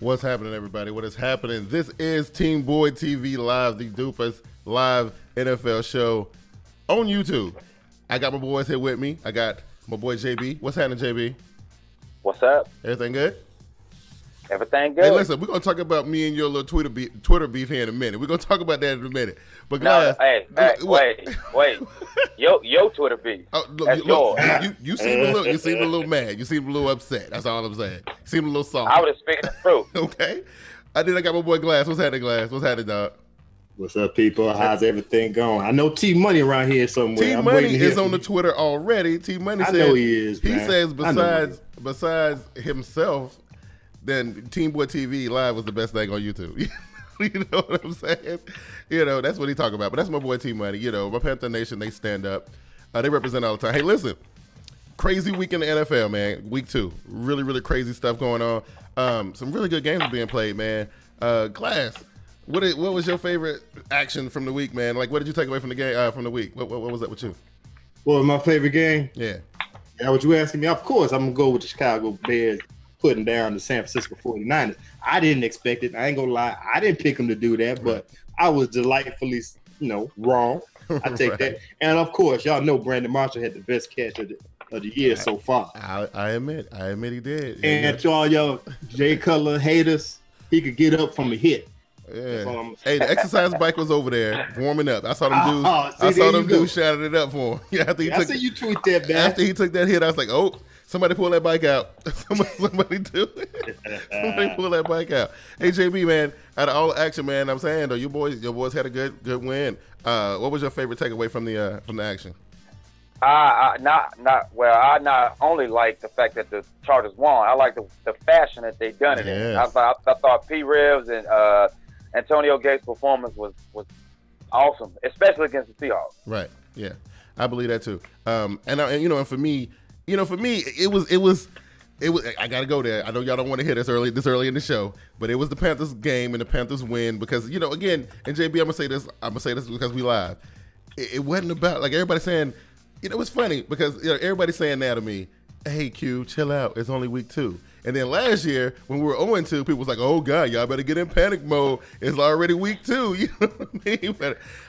What's happening, everybody? What is happening? This is TeamBoydTV Live, the dopest live NFL show on YouTube. I got my boys here with me. I got my boy JB. What's happening, JB? What's up? Everything good? Everything good. Hey, listen, we're going to talk about me and your little Twitter beef here in a minute. We're going to talk about that in a minute. But Glass, wait. Your Twitter beef. Oh, look, That's yours. You seem a little mad. You seem a little upset. That's all I'm saying. You seem a little soft. I would have speaking the truth. Okay. I got my boy Glass. What's happening, Glass? What's happening, dog? What's up, people? How's everything going? I know T Money around here somewhere. T Money is on the Twitter already. T Money says, I know he is. He man. says besides himself, then TeamBoydTV Live was the best thing on YouTube. You know what I'm saying? You know, that's what he talking about. But that's my boy T Money. You know, my Panther Nation, they stand up. They represent all the time. Hey, listen, crazy week in the NFL, man. Week 2. Really, really crazy stuff going on. Some really good games are being played, man. Glass, what was your favorite action from the week, man? Like, what did you take away from the game from the week? What was that with you? What was my favorite game? Yeah. Yeah, what you asking me? Of course, I'm going to go with the Chicago Bears putting down the San Francisco 49ers. I didn't expect it. I ain't going to lie. I didn't pick them to do that, but I was delightfully, wrong. I take that. And, of course, y'all know Brandon Marshall had the best catch of the year so far. I admit he did. And to all y'all Jay Cutler haters, he could get up from a hit. Yeah. Hey, the exercise bike was over there warming up. I saw them dudes shouting it up for him. Yeah, I see you tweet that back. After he took that hit, I was like, oh, somebody pull that bike out. Somebody do it. Somebody pull that bike out. Hey, JB, man, out of all the action, man, I'm saying though, your boys had a good win. What was your favorite takeaway from the action? I not only like the fact that the Chargers won. I like the fashion that they done it in. I thought P. Rivers and Antonio Gates' performance was awesome, especially against the Seahawks. Right. Yeah, I believe that too. And for me, it was. I gotta go there. I know y'all don't want to hear this early in the show, but it was the Panthers game and the Panthers win because again. And JB, I'm gonna say this because we live. It wasn't about like everybody saying. It's funny because everybody's saying now to me, "Hey Q, chill out. It's only week 2." And then last year when we were 0-2, people was like, "Oh God, y'all better get in panic mode. It's already week 2." You know what I mean?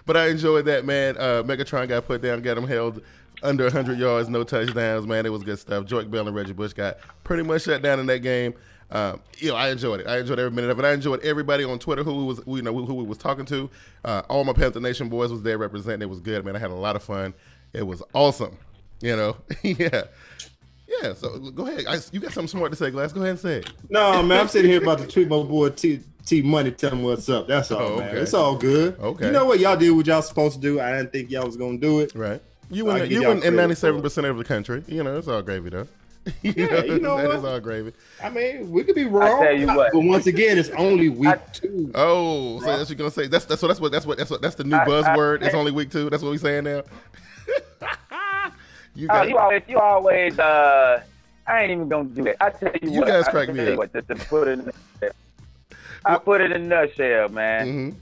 But I enjoyed that, man. Megatron got put down, got him held under 100 yards, no touchdowns, man. It was good stuff. Joique Bell and Reggie Bush got pretty much shut down in that game. I enjoyed it. I enjoyed every minute of it. I enjoyed everybody on Twitter who we was talking to. All my Panther Nation boys was there representing. It was good, man. I had a lot of fun. It was awesome. Yeah. Yeah, so go ahead. You got something smart to say, Glass. Go ahead and say it. No, man, I'm sitting here about to tweet my boy T Money, tell him what's up. That's all, man. It's all good. Okay. You know what? Y'all did what y'all supposed to do. I didn't think y'all was going to do it. Right. You win in 97% of the country. It's all gravy, though. You know what? It's all gravy. I mean, we could be wrong. I tell you what. But once again, it's only week 2. Oh, so that's what you're gonna say. That's the new buzzword. It's only week 2. That's what we're saying now. You always I ain't even gonna do that. I tell you what. You guys crack me up. I put it in a nutshell, man. Mm-hmm.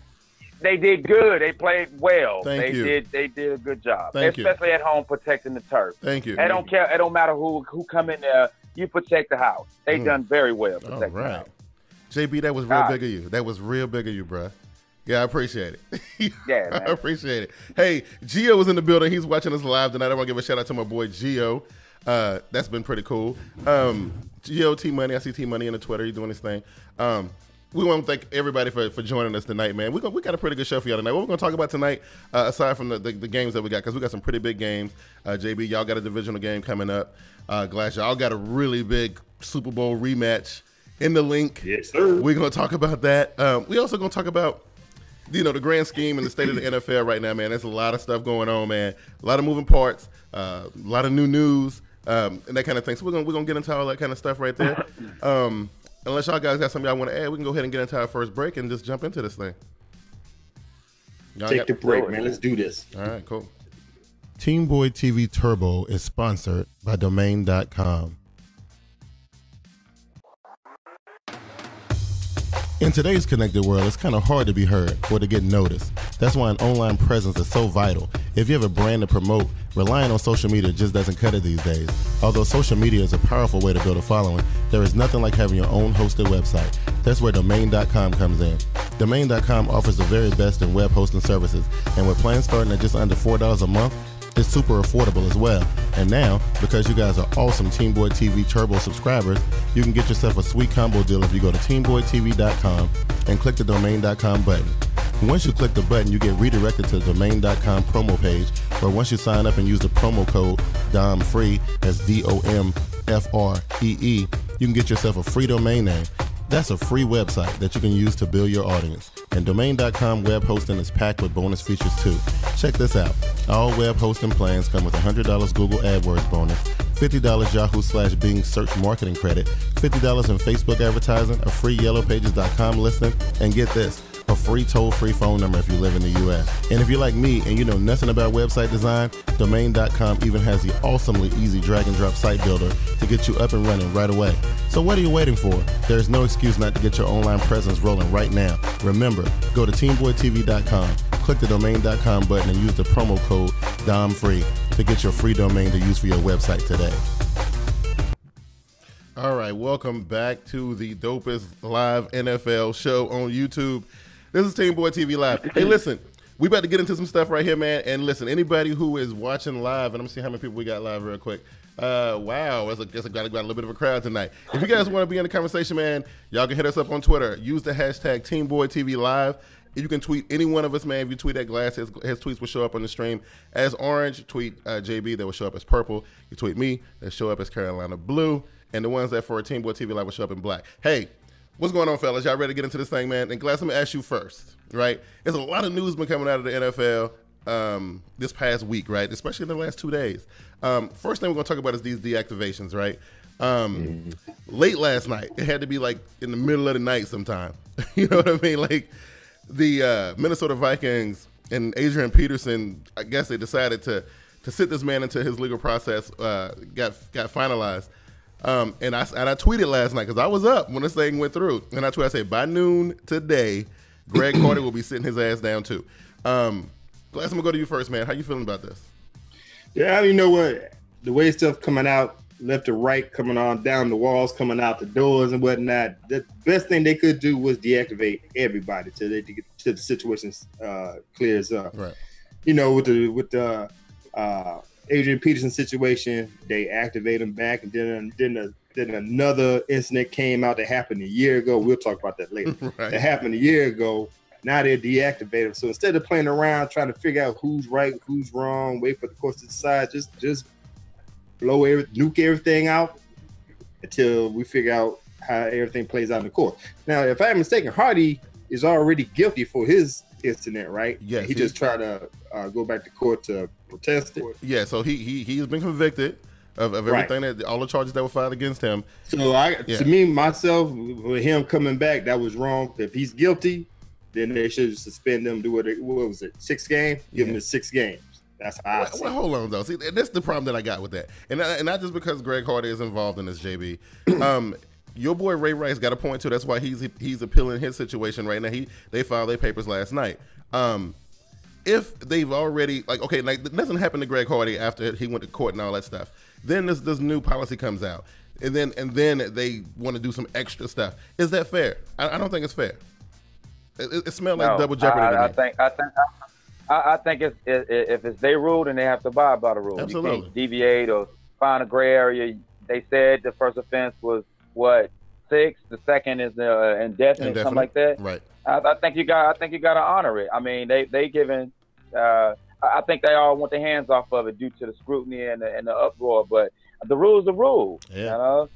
They did good. They played well. Thank you. They did a good job, Thank you. especially at home protecting the turf. Thank you. It don't care. It don't matter who come in there. You protect the house. They done very well. All right, JB, that was real big of you. That was real big of you, bro. Yeah, I appreciate it. Yeah, man. I appreciate it. Hey, Gio was in the building. He's watching us live tonight. I want to give a shout out to my boy Gio. That's been pretty cool. Gio, T Money. I see T Money on the Twitter. He's doing his thing. We want to thank everybody for joining us tonight, man. We got a pretty good show for y'all tonight. What we're going to talk about tonight, aside from the games that we got, because we got some pretty big games. JB, y'all got a divisional game coming up. Glass, y'all got a really big Super Bowl rematch in the link. Yes, sir. We're going to talk about that. We also going to talk about the grand scheme and the state of the NFL right now, man. There's a lot of stuff going on, man. A lot of moving parts, a lot of new news, and that kind of thing. So we're gonna get into all that kind of stuff right there. Unless y'all guys got something y'all want to add, we can go ahead and get into our first break and just jump into this thing. Take the break, man. Let's do this. All right, cool. TeamBoydTV Turbo is sponsored by Domain.com. In today's connected world, it's kind of hard to be heard or to get noticed. That's why an online presence is so vital. If you have a brand to promote, relying on social media just doesn't cut it these days. Although social media is a powerful way to build a following, there is nothing like having your own hosted website. That's where Domain.com comes in. Domain.com offers the very best in web hosting services, and with plans starting at just under $4 a month, it's super affordable as well. And now, because you guys are awesome TeamBoydTV Turbo subscribers, you can get yourself a sweet combo deal if you go to TeamBoydTV.com and click the Domain.com button. Once you click the button, you get redirected to the Domain.com promo page, where once you sign up and use the promo code DOMFREE, that's DOMFREE, you can get yourself a free domain name. That's a free website that you can use to build your audience. And Domain.com web hosting is packed with bonus features too. Check this out. All web hosting plans come with $100 Google AdWords bonus, $50 Yahoo/Bing search marketing credit, $50 in Facebook advertising, a free YellowPages.com listing, and get this, a free toll-free phone number if you live in the U.S. And if you're like me and you know nothing about website design, Domain.com even has the awesomely easy drag-and-drop site builder to get you up and running right away. So what are you waiting for? There's no excuse not to get your online presence rolling right now. Remember, go to TeamBoydTV.com, click the Domain.com button, and use the promo code DOMFREE to get your free domain to use for your website today. All right, welcome back to the dopest live NFL show on YouTube. This is TeamBoydTV Live. Hey, listen, we about to get into some stuff right here, man. And listen, anybody who is watching live, and I'm see how many people we got live real quick. Wow, got a little bit of a crowd tonight. If you guys want to be in the conversation, man, y'all can hit us up on Twitter. Use the hashtag TeamBoydTV Live. You can tweet any one of us, man. If you tweet at Glass, his tweets will show up on the stream as orange. Tweet JB, that will show up as purple. You tweet me, that show up as Carolina blue. And the ones that for TeamBoydTV Live will show up in black. Hey, what's going on, fellas? Y'all ready to get into this thing, man? And Glass, let me ask you first, right? There's a lot of news been coming out of the NFL this past week, right? Especially in the last 2 days. First thing we're going to talk about is these deactivations, right? Late last night, it had to be like in the middle of the night sometime. You know what I mean? Like the Minnesota Vikings and Adrian Peterson, I guess they decided to sit this man into his legal process, got finalized. And I tweeted last night because I was up when this thing went through, and I tweeted, I said, by noon today, Greg Carter will be sitting his ass down too. Glass, I'm gonna go to you first, man. How you feeling about this? Yeah, you know what? The way stuff coming out left to right, coming on down the walls, coming out the doors and whatnot. The best thing they could do was deactivate everybody till the situation clears up. Right. You know, with the Adrian Peterson situation, they activate him back, and then another incident came out that happened a year ago. We'll talk about that later. Right. That happened a year ago. Now they're deactivated. So instead of playing around trying to figure out who's right, who's wrong, wait for the courts to decide, just nuke everything out until we figure out how everything plays out in the court. Now, if I'm mistaken, Hardy is already guilty for his incident, right? Yeah, he just tried to go back to court to protest it. Yeah, so he's been convicted of everything, right, all the charges that were filed against him. So to me, myself, with him coming back, that was wrong. If he's guilty, then they should suspend him. What was it? 6 games? Give him the 6 games. That's how I see it. Well, hold on though. See, that's the problem that I got with that, and not just because Greg Hardy is involved in this, JB. Your boy Ray Rice got a point too. That's why he's appealing his situation right now. They filed their papers last night. If they've already nothing happened to Greg Hardy after he went to court and all that stuff. Then this new policy comes out, and then they want to do some extra stuff. Is that fair? I don't think it's fair. It smells like double jeopardy to me. I think if it's their rule, then they have to abide by the rule. Absolutely. You can't deviate or find a gray area. They said the first offense was 6. The second is indefinite, something like that. Right. I think you got to honor it. I mean, they given. I think they all want their hands off of it due to the scrutiny and the uproar. But the rule is the rule. Yeah. You know?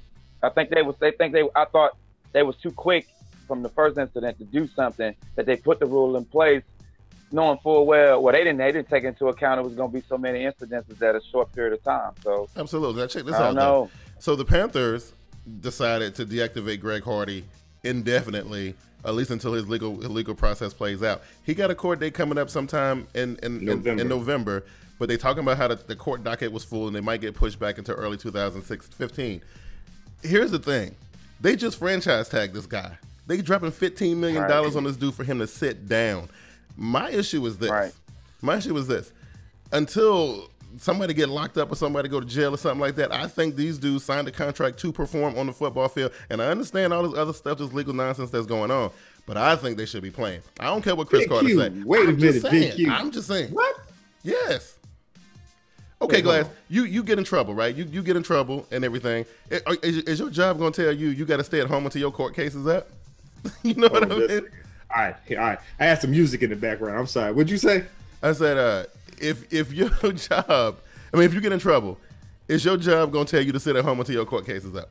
I thought they was too quick from the first incident to do something, that they put the rule in place, knowing full well they didn't take into account it was going to be so many incidences at a short period of time. So absolutely. Now check this out. Though. So the Panthers decided to deactivate Greg Hardy indefinitely, at least until his legal process plays out. He got a court date coming up sometime in November, but they talking about how the court docket was full and they might get pushed back into early 2015. Here's the thing. They just franchise tagged this guy. They dropping $15 million on this dude for him to sit down. My issue is this. Right. My issue is this. Until somebody get locked up or somebody go to jail or something like that, I think these dudes signed a contract to perform on the football field. And I understand all this other stuff, this legal nonsense that's going on, but I think they should be playing. I don't care what Chris Carter said. Wait a minute, Bigg Q. I'm just saying. What? Yes. Okay, Glass, you get in trouble, right? You get in trouble and everything. Is your job going to tell you got to stay at home until your court case is up? You know what I mean? All right. I had some music in the background. I'm sorry. What'd you say? I said, if your job, if you get in trouble, is your job going to tell you to sit at home until your court case is up?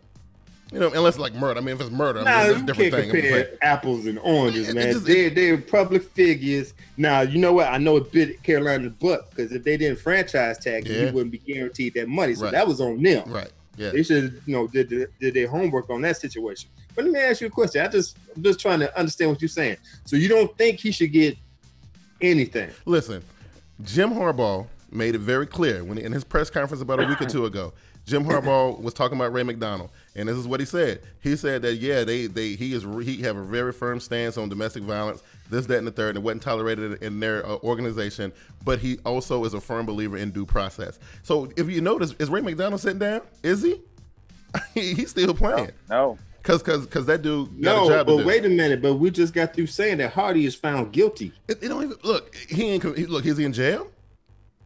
You know, unless like murder. If it's murder, that's a different thing. Compare apples and oranges, man. They're public figures. Now, you know what? I know it bit Carolina's butt because if they didn't franchise tag him, he wouldn't be guaranteed that money. So that was on them. Right. Yeah. They should, did their homework on that situation. But let me ask you a question. I'm just trying to understand what you're saying. So you don't think he should get anything? Listen, Jim Harbaugh made it very clear when in his press conference about a week or two ago. Jim Harbaugh was talking about Ray McDonald, and this is what he said. He said that he have a very firm stance on domestic violence, this, that, and the third, and it wasn't tolerated in their organization. But he also is a firm believer in due process. So if you notice, is Ray McDonald sitting down? Is he? He's still playing. No. Because that dude got a job to do. But wait a minute. But we just got through saying that Hardy is found guilty. It don't even look. Is he in jail?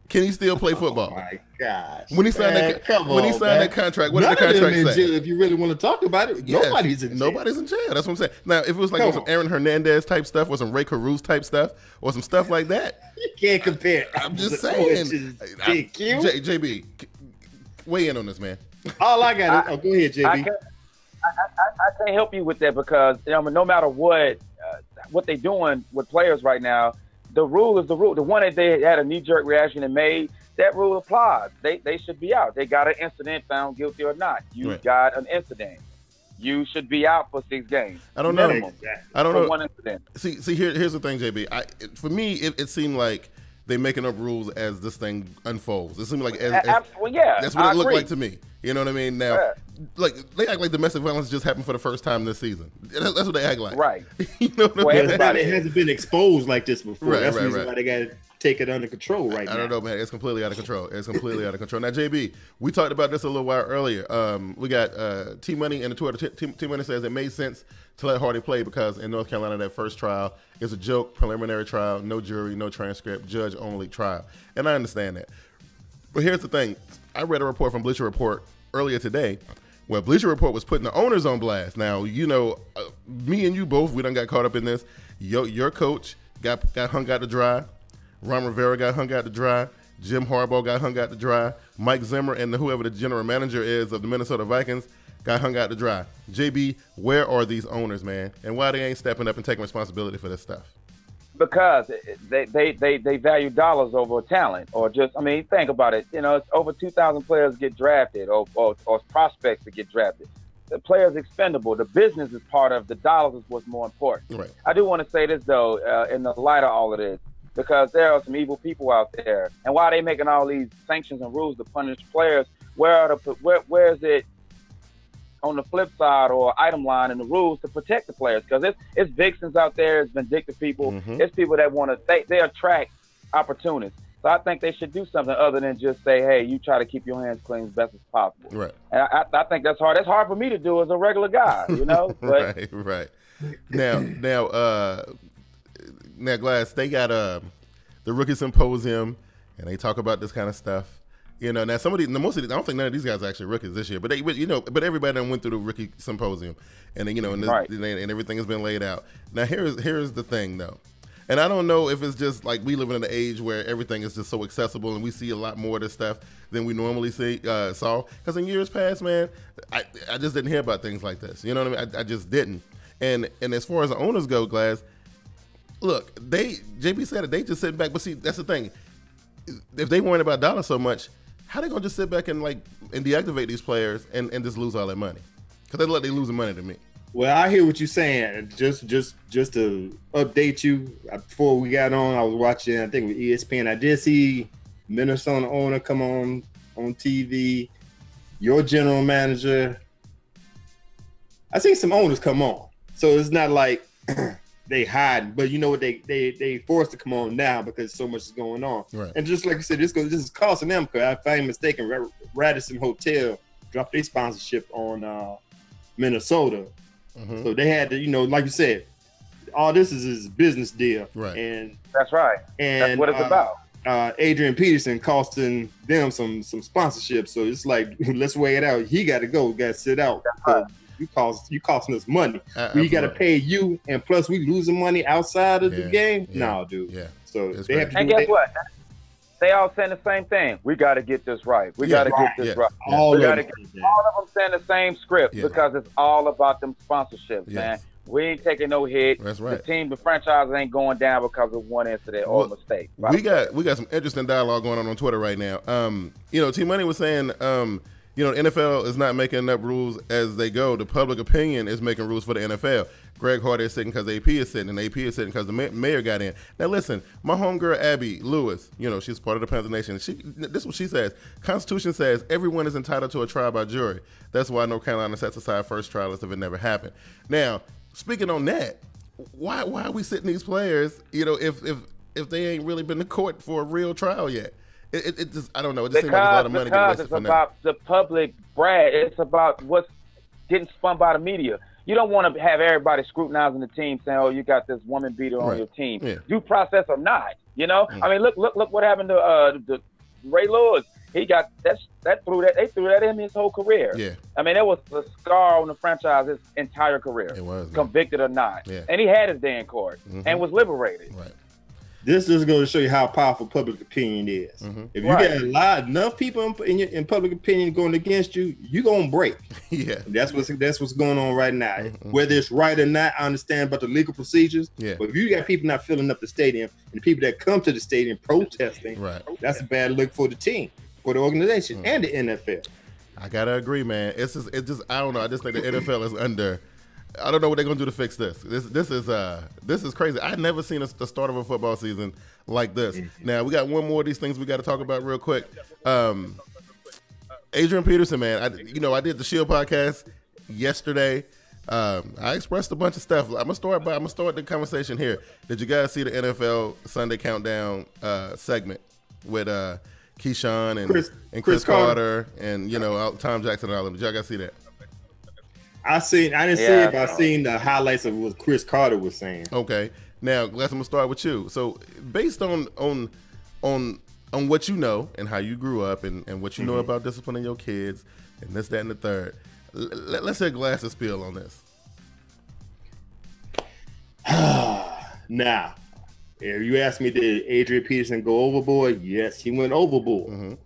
Can he still play football? Oh my gosh! When he signed that contract, what did the contract say? If you really want to talk about it, yes, nobody's in jail. Nobody's in jail. That's what I'm saying. Now, if it was like some Aaron Hernandez type stuff, or some Ray Caruso type stuff, or some stuff like that, you can't compare. I'm just saying. Bigg Q. JB, weigh in on this, man. All I got. Go ahead, JB. I can't help you with that because no matter what they're doing with players right now. The rule is the rule. The one that they had a knee-jerk reaction and made, that rule applies. They should be out. They got an incident, found guilty or not. You got an incident. You should be out for 6 games. I don't know. I don't know. One incident. See, here's the thing, JB. For me, it seemed like they making up rules as this thing unfolds. It seemed like that's what it looked like to me. You know what I mean? Now, like they act like domestic violence just happened for the first time this season. That's what they act like. Right. You know what I mean? It hasn't been exposed like this before. That's the reason why they got to take it under control right now. I don't know, man. It's completely out of control. It's completely out of control. Now, JB, we talked about this a little while earlier. We got T-Money in the Twitter. T-Money says it made sense to let Hardy play because in North Carolina, that first trial is a joke, preliminary trial, no jury, no transcript, judge-only trial. And I understand that. But here's the thing. I read a report from Bleacher Report earlier today where Bleacher Report was putting the owners on blast. Now, me and you both, we done got caught up in this. Your coach got hung out to dry. Ron Rivera got hung out to dry. Jim Harbaugh got hung out to dry. Mike Zimmer and whoever the general manager is of the Minnesota Vikings got hung out to dry. JB, where are these owners, man? And why they ain't stepping up and taking responsibility for this stuff? Because they value dollars over talent, or think about it. It's over 2,000 players get drafted, or prospects that get drafted. The player's expendable. The business is part of the dollars is what's more important. Right. I do want to say this though, in the light of all of this, because there are some evil people out there, and why are they making all these sanctions and rules to punish players? Where is it on the flip side or item line in the rules to protect the players? Because it's vixens out there, it's vindictive people, it's people that want to they attract opportunists. So I think they should do something other than just say, hey, you try to keep your hands clean as best as possible. Right. And I think that's hard. That's hard for me to do as a regular guy, But, right. Now, Glass, they got the rookie symposium, and they talk about this kind of stuff. Now some of these, most of these, I don't think none of these guys are actually rookies this year, but but everybody done went through the rookie symposium, and and everything has been laid out. Now here's the thing though, and I don't know if it's just like we live in an age where everything is just so accessible and we see a lot more of this stuff than we normally saw. Because in years past, man, I just didn't hear about things like this. You know what I mean? I just didn't. And as far as the owners go, Glass, look, JB said it, they just sitting back. But see, that's the thing. If they worrying about dollars so much, how they gonna just sit back and deactivate these players and just lose all that money? Because they losing money to me. Well, I hear what you're saying. Just to update you, before we got on, I was watching, I think it was ESPN. I did see Minnesota owner come on TV. Your general manager. I seen some owners come on. So it's not like they hide, but you know what, they forced to come on now because so much is going on. Right. And just like you said, this is costing them, because if I ain't mistaken, Radisson Hotel dropped their sponsorship on Minnesota. So they had to, you know, like you said, all this is a business deal. Right. And that's right. And that's what it's about. Adrian Peterson costing them some sponsorship. So it's like, let's weigh it out. He got to go. Got to sit out. Right. You costing us money. We got to pay you, and plus we losing money outside of the game. No, dude. Yeah. So it's they have to. And guess what? They all saying the same thing. We got to get this right. We got to get this right. All of them saying the same script because it's all about them sponsorships, man. We ain't taking no hit. That's right. The franchise ain't going down because of one incident or mistake. We got some interesting dialogue going on Twitter right now. You know, T Money was saying, you know, the NFL is not making enough rules as they go. The public opinion is making rules for the NFL. Greg Hardy is sitting because AP is sitting, and AP is sitting because the mayor got in. Now listen, my homegirl Abby Lewis, you know, she's part of the Panther Nation. This is what she says. Constitution says everyone is entitled to a trial by jury. That's why North Carolina sets aside first trial as if it never happened. Now, speaking on that, why are we sitting these players, you know, if they ain't really been to court for a real trial yet? It just, I don't know. It just seems like a lot of money getting wasted for now. It's about the public brag. It's about what's getting spun by the media. You don't want to have everybody scrutinizing the team, saying, "Oh, you got this woman beater on your team." Yeah. Due process or not, you know. I mean, look what happened to Ray Lewis. He got they threw that in his whole career. Yeah. I mean, that was a scar on the franchise his entire career. It was, convicted or not. Yeah. And he had his day in court and was liberated. Right. This is going to show you how powerful public opinion is. If you got enough people in public opinion going against you, you're gonna break. Yeah, that's what's going on right now. Whether it's right or not, I understand about the legal procedures. Yeah. But if you got people not filling up the stadium and the people that come to the stadium protesting, that's a bad look for the team, for the organization, and the NFL. I gotta agree, man. It's just I don't know. I just think the NFL is under. I don't know what they're gonna do to fix this. This is crazy. I've never seen the start of a football season like this. Now we got one more of these things we got to talk about real quick. Adrian Peterson, man. I did the Shield podcast yesterday. I expressed a bunch of stuff. I'm gonna start the conversation here. Did you guys see the NFL Sunday Countdown segment with Keyshawn and Chris Carter and Tom Jackson and all of them? Did y'all guys see that? I didn't see it, but I seen the highlights of what Chris Carter was saying. Okay, now Glass, I'm gonna start with you. So, based on what you know and how you grew up and what you know about disciplining your kids and this, that, and the third, let's hear Glass's spiel on this. Now, if you ask me, did Adrian Peterson go overboard? Yes, he went overboard.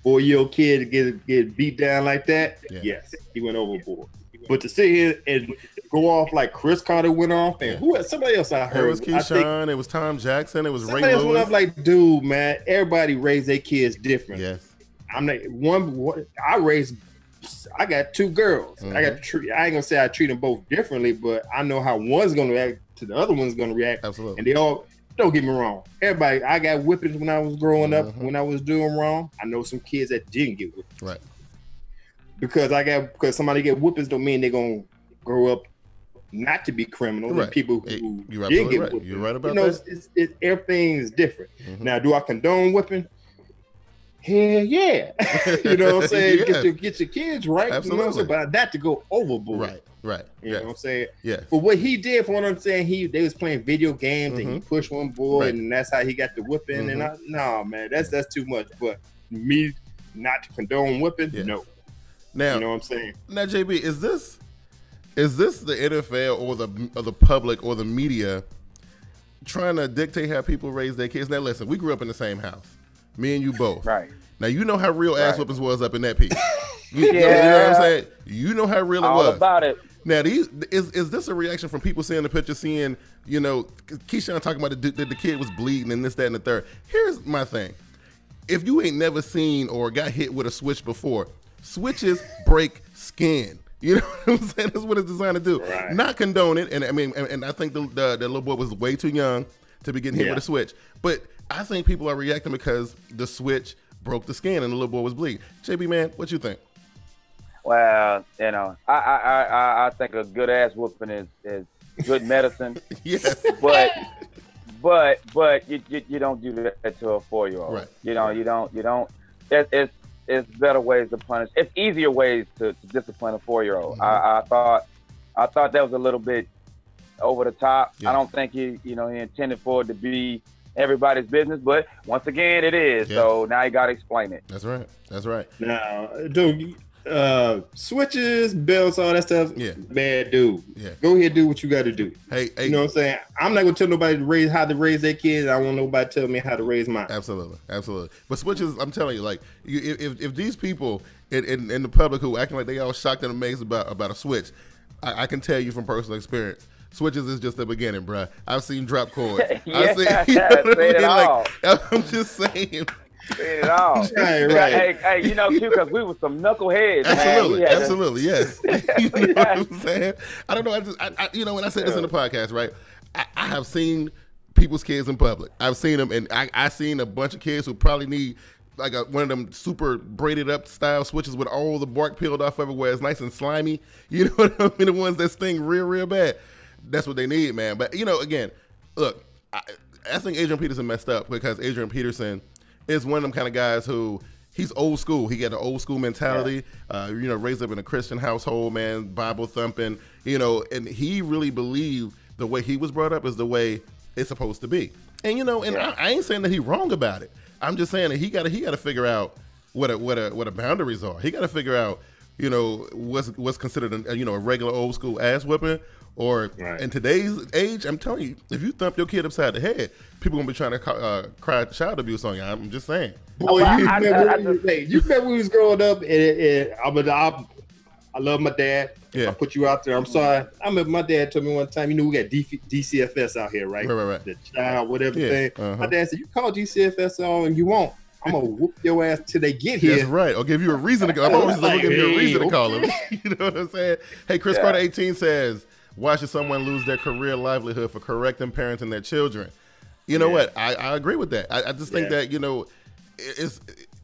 4-year-old kid get beat down like that? Yes, he went overboard. But to sit here and go off like Chris Carter went off, and somebody else I heard. It was Keyshawn, it was Tom Jackson, it was Ray Lewis. Somebody else went off like, dude, man, everybody raised their kids different. Yes. I'm not one. I got 2 girls. I ain't gonna say I treat them both differently, but I know how one's gonna react to the other one's gonna react. Absolutely. And they all, don't get me wrong. Everybody, I got whippings when I was growing up, when I was doing wrong. I know some kids that didn't get whippings. Right. Because somebody get whippings don't mean they're gonna grow up not to be criminals. Right. People who you're did get right. whippings. You're right about that. Everything is different. Now, do I condone whipping? Hell yeah. You know what I'm saying? Get your kids right. Absolutely. You know what I'm saying? But not to go overboard. Right. You know what I'm saying? Yeah. But what he did, from what I'm saying, they was playing video games and he pushed one boy and that's how he got the whipping. And no, man, that's too much. But me not to condone whipping, no. Now, you know what I'm saying? Now, JB, is this the NFL or the public or the media trying to dictate how people raise their kids? Now, listen, we grew up in the same house, me and you both. Right. Now, you know how real ass whippings was up in that piece. You know what I'm saying? You know how real it was. All about it. Now, is this a reaction from people seeing the picture, seeing, Keyshawn talking about the kid was bleeding and this, that, and the third? Here's my thing. If you ain't never seen or got hit with a switch before, switches break skin. You know what I'm saying? That's what it's designed to do. Right. Not condone it. And I mean, and I think the little boy was way too young to be getting hit with a switch. But I think people are reacting because the switch broke the skin and the little boy was bleeding. JB, man, what you think? Well, I think a good ass whooping is good medicine. Yes. But you don't do that to a 4-year-old. Right. You don't. It's better ways to punish. It's easier ways to discipline a 4-year-old. Mm-hmm. I thought that was a little bit over the top. Yeah. I don't think he intended for it to be everybody's business, but once again, it is. Yeah. So now you got to explain it. That's right. Now, dude, switches, belts, all that stuff. Yeah. Bad dude. Yeah. Go ahead, do what you got to do. Hey, you know what I'm saying? I'm not gonna tell nobody how to raise their kids. I don't want nobody to tell me how to raise mine. Absolutely. But switches, I'm telling you, like, if these people in the public who acting like they all shocked and amazed about a switch, I can tell you from personal experience. Switches is just the beginning, bruh. I've seen drop chords. I'm just saying. Say it all. Right. Hey, Q, because we were some knuckleheads. Absolutely, yes. You know what I'm saying? I don't know. I when I said this in the podcast, right? I have seen people's kids in public. I've seen them, and I seen a bunch of kids who probably need like one of them super braided up style switches with all the bark peeled off everywhere. It's nice and slimy. You know what I mean? The ones that sting real bad. That's what they need, man. But again, look, I think Adrian Peterson messed up because Adrian Peterson is one of them kind of guys who he's old school. He got an old school mentality. Yeah. Raised up in a Christian household, man, Bible thumping. And he really believed the way he was brought up is the way it's supposed to be. And I ain't saying that he's wrong about it. I'm just saying that he got to figure out what a boundaries are. He got to figure out what's considered a regular old school ass whipping. Or in today's age, I'm telling you, if you thump your kid upside the head, people gonna be trying to cry child abuse on you. I'm just saying. Boy, you remember when we was growing up, and I love my dad. Yeah. I put you out there. I'm sorry. I remember my dad told me one time, we got DCFS out here, right? Right. The child, whatever thing. Uh-huh. My dad said, you call DCFS on, you won't. I'm gonna whoop your ass till they get here. That's right. I'll give you a reason to go. I'm always looking for a reason to call them. You know what I'm saying? Hey, Chris Carter 18 says, why should someone lose their career livelihood for correcting parenting their children? You know what? I agree with that. I just think that, it's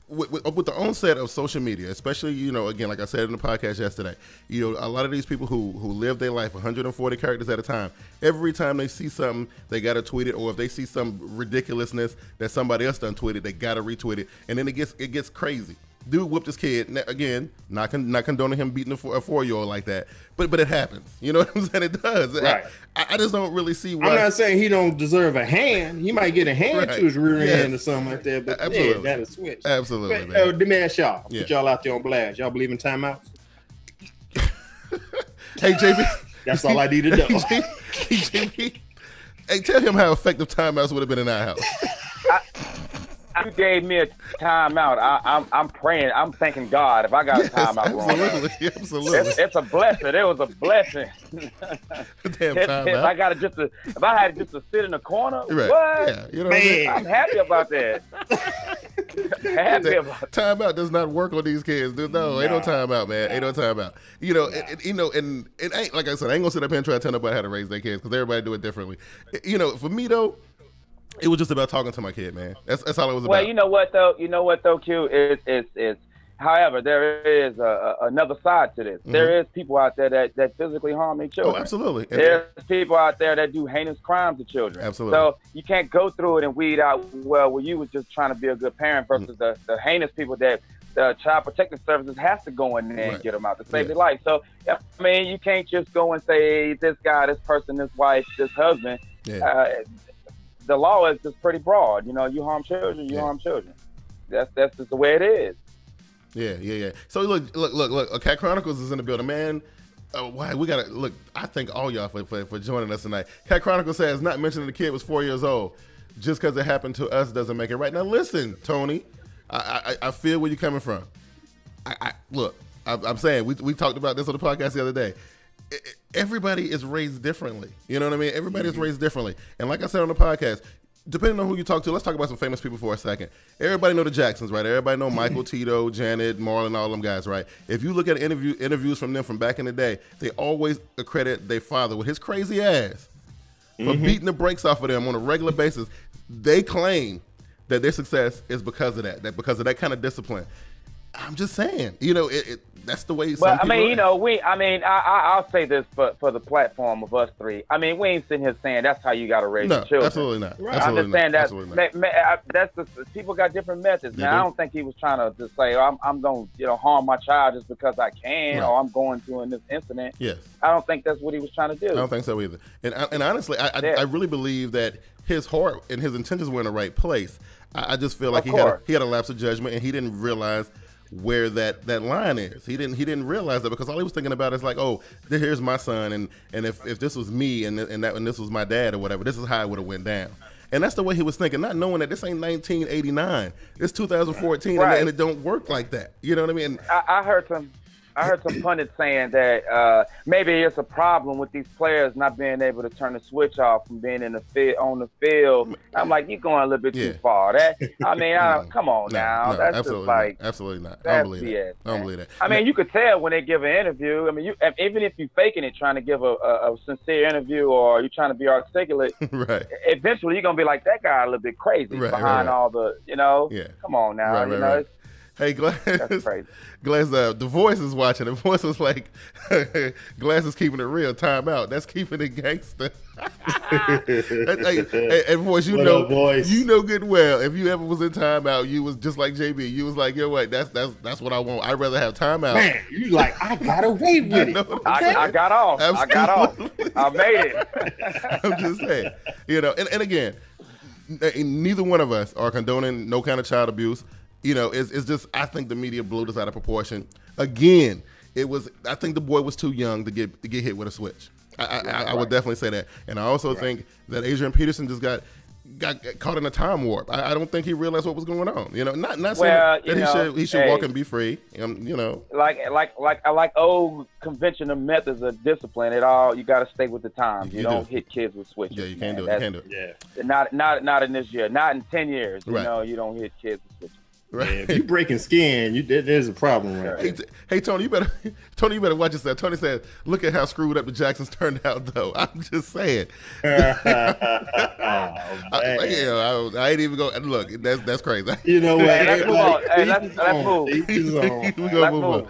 with the onset of social media, especially, again, like I said in the podcast yesterday, a lot of these people who live their life 140 characters at a time, every time they see something, they got to tweet it, or if they see some ridiculousness that somebody else done tweeted, they got to retweet it, and then it gets crazy. Dude whipped his kid. Again, not condoning him beating a 4-year-old like that, but it happens. You know what I'm saying? It does. Right. I just don't really see why. I'm not saying he don't deserve a hand. He might get a hand to his rear end or something like that. But absolutely, that'll switch. Absolutely. But, let me ask y'all. Put y'all out there on blast. Y'all believe in timeouts? Hey, JB. That's all I need to know. Hey, JB. Hey, tell him how effective timeouts would have been in our house. You gave me a timeout. I'm praying. I'm thanking God if I got a timeout wrong. Absolutely. It's a blessing. It was a blessing. Damn timeout. If I had just to sit in the corner, what? Yeah, you know what I mean? I'm happy about that. Timeout does not work on these kids, dude. No, ain't no timeout, man. Ain't no timeout. And ain't, like I said, I ain't gonna sit up here and try to tell nobody how to raise their kids because everybody do it differently. For me though, it was just about talking to my kid, man. That's all it was about. Well, you know what though, Q, is however, there is another side to this. Mm-hmm. There is people out there that physically harm their children. Oh, absolutely. There's people out there that do heinous crimes to children. Absolutely. So you can't go through it and weed out, well, you was just trying to be a good parent versus the heinous people that the Child Protective Services has to go in there and get them out to save their life. So, I mean, you can't just go and say this guy, this person, this wife, this husband. Yeah. The law is just pretty broad. You harm children, you harm children. That's just the way it is. Yeah. So look. Cat Chronicles is in the building, man. Why we gotta look? I thank all y'all for joining us tonight. Cat Chronicles says not mentioning the kid was 4 years old. Just because it happened to us doesn't make it right. Now listen, Tony. I feel where you're coming from. I'm saying we talked about this on the podcast the other day. Everybody is raised differently. You know what I mean? Everybody is raised differently. And like I said on the podcast, depending on who you talk to, let's talk about some famous people for a second. Everybody know the Jacksons, right? Everybody know Michael, Tito, Janet, Marlon, all them guys, right? If you look at interviews from them from back in the day, they always accredit their father with his crazy ass for beating the brakes off of them on a regular basis. They claim that their success is because of that because of that kind of discipline. I'm just saying, that's the way. But I mean, you know, I'll say this for the platform of us three. I mean, we ain't sitting here saying that's how you got to raise your children. Absolutely not. Right. I understand that. That's people got different methods. Now, I don't think he was trying to just say, I'm going to harm my child just because I can, or I'm going to in this incident. Yes. I don't think that's what he was trying to do. I don't think so either. And honestly, I really believe that his heart and his intentions were in the right place. I just feel like he had a lapse of judgment, and he didn't realize where that line is. He didn't realize that, because all he was thinking about is like, oh, here's my son, and if this was me and this was my dad or whatever, this is how it would have went down. And that's the way he was thinking, not knowing that this ain't 1989, it's 2014, and it don't work like that. You know what I mean? I heard some pundits saying that maybe it's a problem with these players not being able to turn the switch off from being on the field. I'm like, you're going a little bit too far. Come on now. That's absolutely just like absolutely not. I don't believe that. I don't believe that. I mean, you could tell when they give an interview. I mean, even if you're faking it, trying to give a sincere interview, or you're trying to be articulate, right? Eventually, you're gonna be like, that guy a little bit crazy behind all the, Come on now, Right. Hey, Glass. That's crazy. Glass, the Voice is watching. The Voice was like, Glass is keeping it real. Time out. That's keeping it gangster. And Voice, you know good well, if you ever was in timeout, you was just like JB. You was like, yo, what? That's what I want. I'd rather have timeout. Man, you like, I got away with it. I got off. Absolutely. I got off. I made it. I'm just saying. And again, neither one of us are condoning no kind of child abuse. It's just, I think the media blew this out of proportion. Again, I think the boy was too young to get hit with a switch. I would definitely say that. And I also think that Adrian Peterson just got caught in a time warp. I don't think he realized what was going on. Not saying that he should walk and be free. Like old conventional methods of discipline. You got to stay with the times. You don't hit kids with switches. Yeah, you can't do it. Yeah. Not in this year. Not in 10 years. Right. You don't hit kids with switches. Right. Yeah, if you breaking skin, there's a problem. Right? Hey, Tony, you better watch yourself. Tony said, "Look at how screwed up the Jacksons turned out, though." I'm just saying. I ain't even go. Look, that's crazy. You know what? Let's move on. Hey, let's move. We're gonna move on.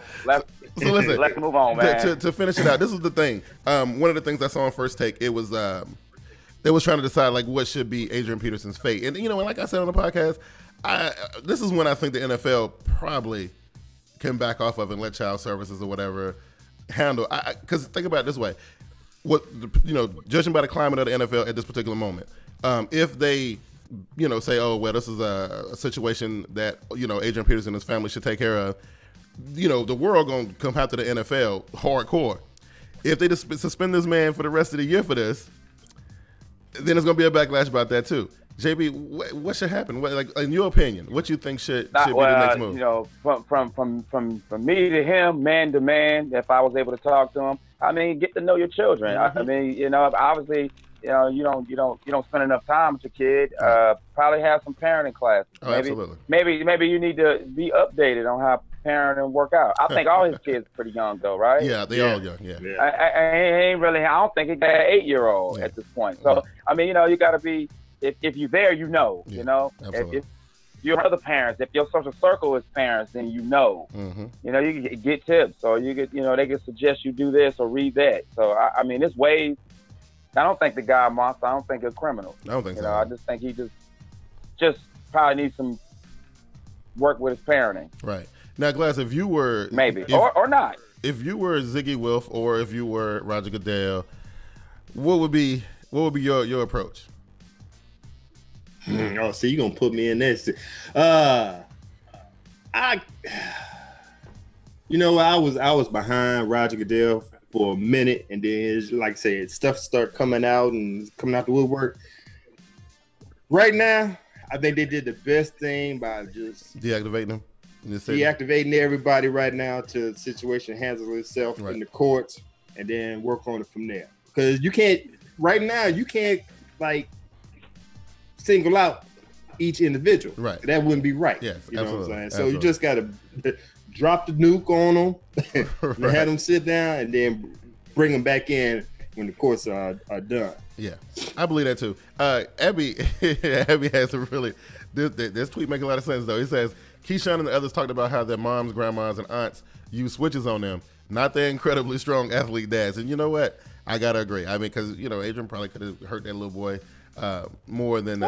So listen, let's move on, man. To finish it out, this is the thing. One of the things I saw on First Take, it was they was trying to decide like what should be Adrian Peterson's fate, and like I said on the podcast. This is when I think the NFL probably can back off of and let child services or whatever handle. Because think about it this way: judging by the climate of the NFL at this particular moment, if they, say, oh well, this is a situation that Adrian Peterson and his family should take care of, the world gonna come after the NFL hardcore. If they just suspend this man for the rest of the year for this, then there's gonna be a backlash about that too. JB, what should happen? In your opinion, what you think should be the next move? From me to him, man to man. If I was able to talk to him, I mean, get to know your children. Mm-hmm. I mean, obviously, you don't spend enough time with your kid. Probably have some parenting classes. Oh, absolutely. Maybe you need to be updated on how parenting work out. I think all his kids are pretty young though, right? Yeah, they all young. Yeah. I don't think he got an 8-year-old at this point. So I mean, you got to be. If you're there, if you're other parents, if your social circle is parents, then Mm-hmm. You can get tips, or you get, they can suggest you do this or read that. So I mean, it's ways. I don't think the guy a monster. I don't think a criminal. I don't think so. I just think he just probably needs some work with his parenting. Right. Now, Glass, if you were or not, if you were Ziggy Wilf or if you were Roger Goodell, what would be your approach? Oh, see, you're gonna put me in this. I was behind Roger Goodell for a minute, and then, like I said, stuff started coming out the woodwork. Right now, I think they did the best thing by just deactivating them. Deactivating everybody right now till the situation handles itself in the courts, and then work on it from there. Because you can't single out each individual. Right. That wouldn't be right. Yes, you know absolutely. what I'm saying? So you just got to drop the nuke on them and have them sit down and then bring them back in when the courts are done. Yeah, I believe that too. Abby has a really, this tweet makes a lot of sense though. He says, Keyshawn and the others talked about how their moms, grandmas, and aunts use switches on them. Not their incredibly strong athlete dads. And you know what? I gotta agree. I mean, because Adrian probably could have hurt that little boy more than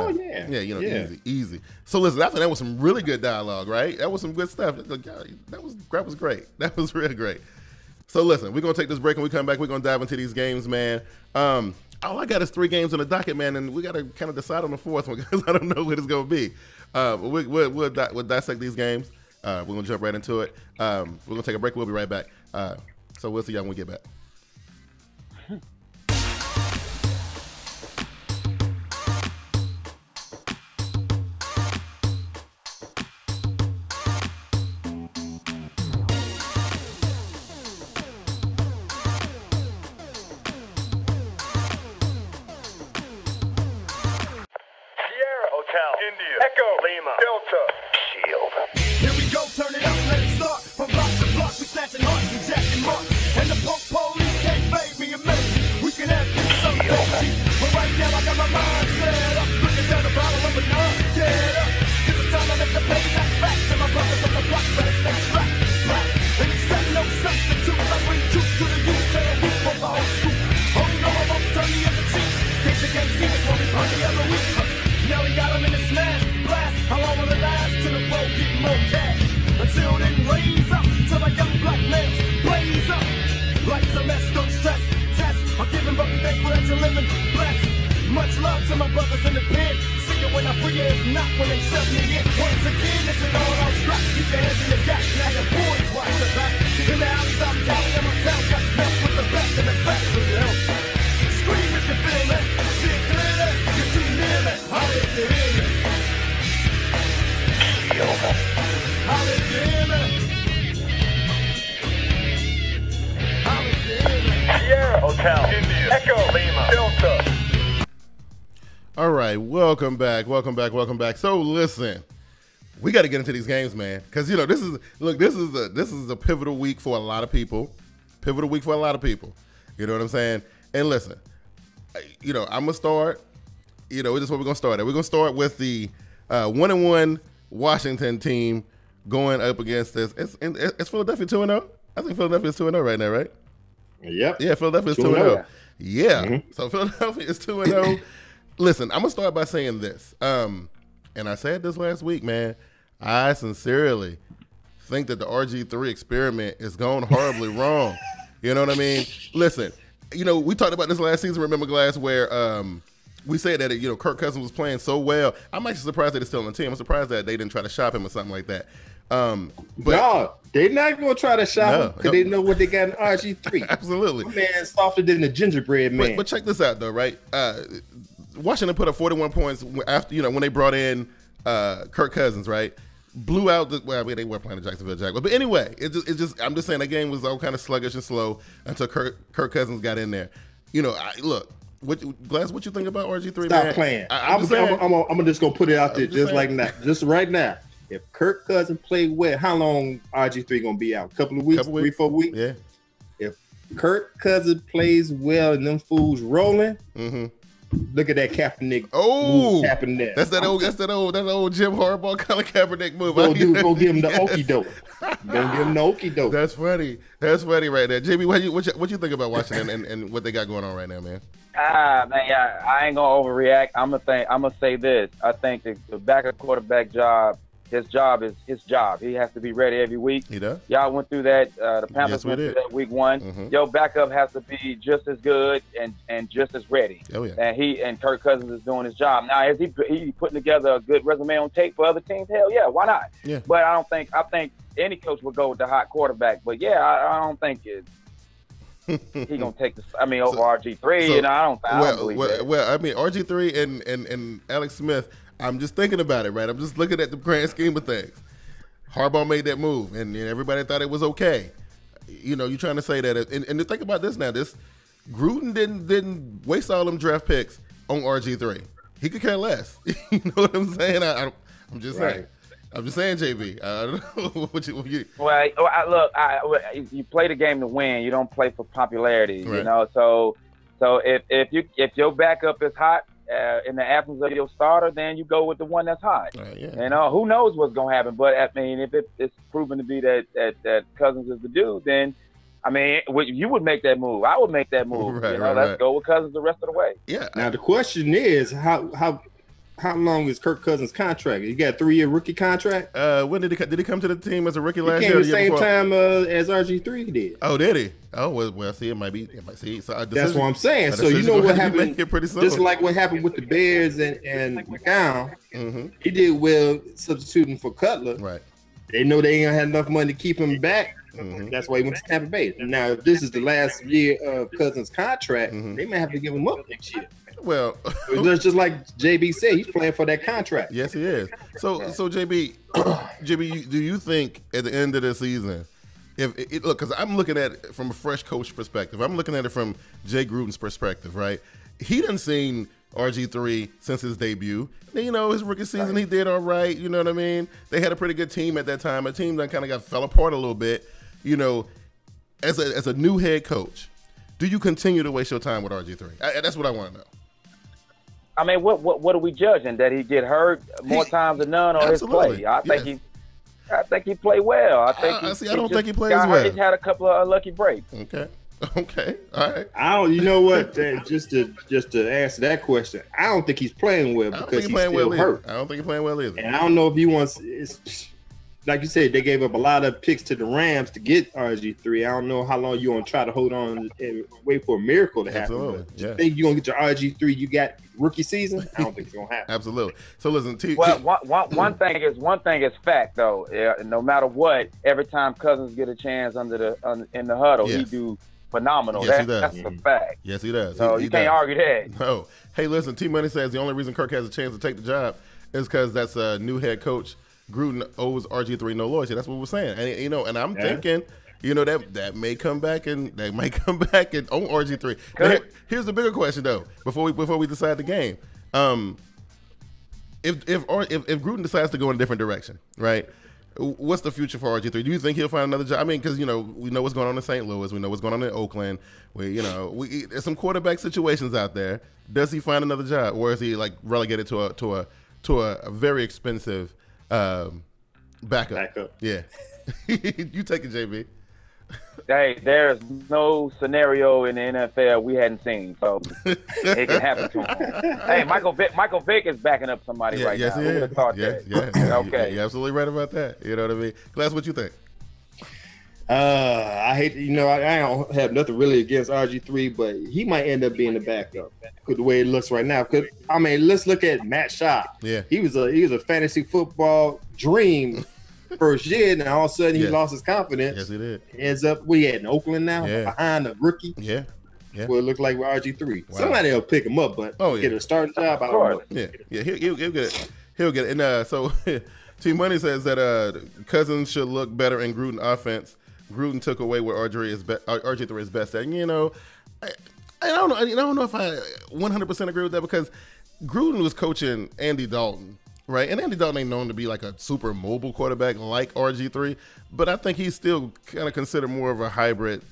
easy. So listen, I think that was some really good dialogue, right? That was some good stuff. That was great. That was real great. So listen, we're gonna take this break, and we come back. We're gonna dive into these games, man. All I got is 3 games on the docket, man, and we gotta kind of decide on the 4th one because I don't know what it's gonna be. We'll dissect these games. We're gonna jump right into it. We're gonna take a break. We'll be right back. So we'll see y'all when we get back. All right, welcome back. So listen, we got to get into these games, man, because this is a pivotal week for a lot of people. You know what I'm saying? And listen, I'm gonna start. This is what we're gonna start at. We're gonna start with the 1-1 Washington team going up against this. It's Philadelphia 2-0. I think Philadelphia is 2-0 right now, right? Yep. Yeah, Philadelphia is 2-0. Yeah. Mm-hmm. So Philadelphia is 2-0. Listen, I'm going to start by saying this. And I said this last week, man. I sincerely think that the RG3 experiment is going horribly wrong. You know what I mean? Listen, we talked about this last season, remember, Glass, where we said that, Kirk Cousins was playing so well. I'm actually surprised that he's still on the team. I'm surprised that they didn't try to shop him or something like that. But no, they're not going to try to shop him because they know what they got in RG3. Absolutely. My man's softer than the gingerbread man. But check this out, though, right? Washington put up 41 points after, when they brought in Kirk Cousins, right? Blew out they were playing the Jacksonville Jaguars. But anyway, I'm just saying that game was all kind of sluggish and slow until Kirk Cousins got in there. Glass, what you think about RG3? Stop playing. I'm just gonna put it out there just like that, just right now. If Kirk Cousins played well, how long RG3 gonna be out? Couple of weeks, 3-4 weeks. Yeah. If Kirk Cousins plays well and them fools rolling, look at that Kaepernick. Oh, move happening there. That's that old Jim Harbaugh kind of Kaepernick move. Go give him the okie doke. Go give him the okie doke. That's funny. That's funny right there. JB, what you think about Washington and what they got going on right now, man? Man, I ain't gonna overreact. I'm gonna say this. I think the backup quarterback job. His job is his job. He has to be ready every week. He does. Y'all went through that. The Panthers went through that week 1. Mm-hmm. Your backup has to be just as good and just as ready. Oh, yeah. And Kirk Cousins is doing his job. Now, is he putting together a good resume on tape for other teams? Hell yeah, why not? Yeah. But I think any coach would go with the hot quarterback. But yeah, I don't think he's gonna take over RG3. I don't believe that. Well, I mean RG3 and Alex Smith. I'm just thinking about it, right? I'm just looking at the grand scheme of things. Harbaugh made that move, and everybody thought it was okay. You're trying to say that, and to think about this now. This Gruden didn't waste all them draft picks on RG3. He could care less. You know what I'm saying? I'm just saying. I'm just saying, JB. I don't know what you. Well, you play the game to win. You don't play for popularity. Right. So if your backup is hot, in the absence of your starter, then you go with the one that's hot. Yeah. And who knows what's gonna happen? But I mean, if it's proven to be that Cousins is the dude, then I mean, you would make that move. I would make that move. Right, let's go with Cousins the rest of the way. Yeah. Now the question is, how long is Kirk Cousins' contract? He got a 3-year rookie contract. When did he come to the team as a rookie last He year? came the same time as RG3 did. Oh, did he? Oh, well, see, it might be. So that's what I'm saying. So you know what happened? Just like what happened with the Bears and McCown, he did well substituting for Cutler. Right. They know they ain't gonna have enough money to keep him back. That's why he went to Tampa Bay. Now, if this is the last year of Cousins' contract, they may have to give him up next year. Well, it's just like JB said, he's playing for that contract. Yes, he is. So JB, do you think at the end of the season, look, because I'm looking at it from a fresh coach perspective, I'm looking at it from Jay Gruden's perspective, right? He done seen RG3 since his debut. You know, his rookie season, he did all right. You know what I mean? They had a pretty good team at that time. A team that kind of fell apart a little bit. You know, as a new head coach, do you continue to waste your time with RG3? That's what I want to know. I mean, what are we judging? That he get hurt more times than none, or his play? I think he played well. I don't think he plays well. He's had a couple of unlucky breaks. Okay, all right. You know what? Just to answer that question, I don't think he's playing well because he's still hurt. I don't think he's playing well either. And I don't know if he wants. Like you said, they gave up a lot of picks to the Rams to get RG3. I don't know how long you want to try to hold on and wait for a miracle to happen. Absolutely. Yeah. You think you're going to get your RG3 you got rookie season? I don't think it's going to happen. Absolutely. So listen, one thing is fact though. No matter what, every time Cousins get a chance in the huddle, he do phenomenal. Yes, he does. That's a fact. Yes, he does. So you can't argue that. No. Hey, listen, T-Money says the only reason Kirk has a chance to take the job is because that's a new head coach. Gruden owes RG3 no loyalty. That's what we're saying. And and I'm thinking, that may come back and own RG3. Here's the bigger question though. Before we decide the game, if Gruden decides to go in a different direction, right? What's the future for RG3? Do you think he'll find another job? I mean, because we know what's going on in St. Louis, we know what's going on in Oakland. There's some quarterback situations out there. Does he find another job, or is he like relegated to a very expensive backup? Yeah. You take it, JB. Hey, there's no scenario in the NFL we hadn't seen, so it can happen to him. Hey, Michael Vick is backing up somebody right now. Who would have thought that? Yeah. Okay. You're absolutely right about that. You know what I mean? Glass, what you think? I hate, I don't have nothing really against RG3, but he might end up being the backup the way it looks right now. Because let's look at Matt Schaub. Yeah, he was a fantasy football dream first year, and all of a sudden he lost his confidence. Yes, he did. Ends up in Oakland now behind a rookie. Yeah. Well, it looks like with RG3. Wow. Somebody will pick him up, but get a starting job. I don't know. Yeah, he'll get it. He'll get it. And so T Money says that Cousins should look better in Gruden offense. Gruden took away what RG3 is best at. I don't know. I don't know if I 100% agree with that because Gruden was coaching Andy Dalton, right? And Andy Dalton ain't known to be like a super mobile quarterback like RG3, but I think he's still kind of considered more of a hybrid,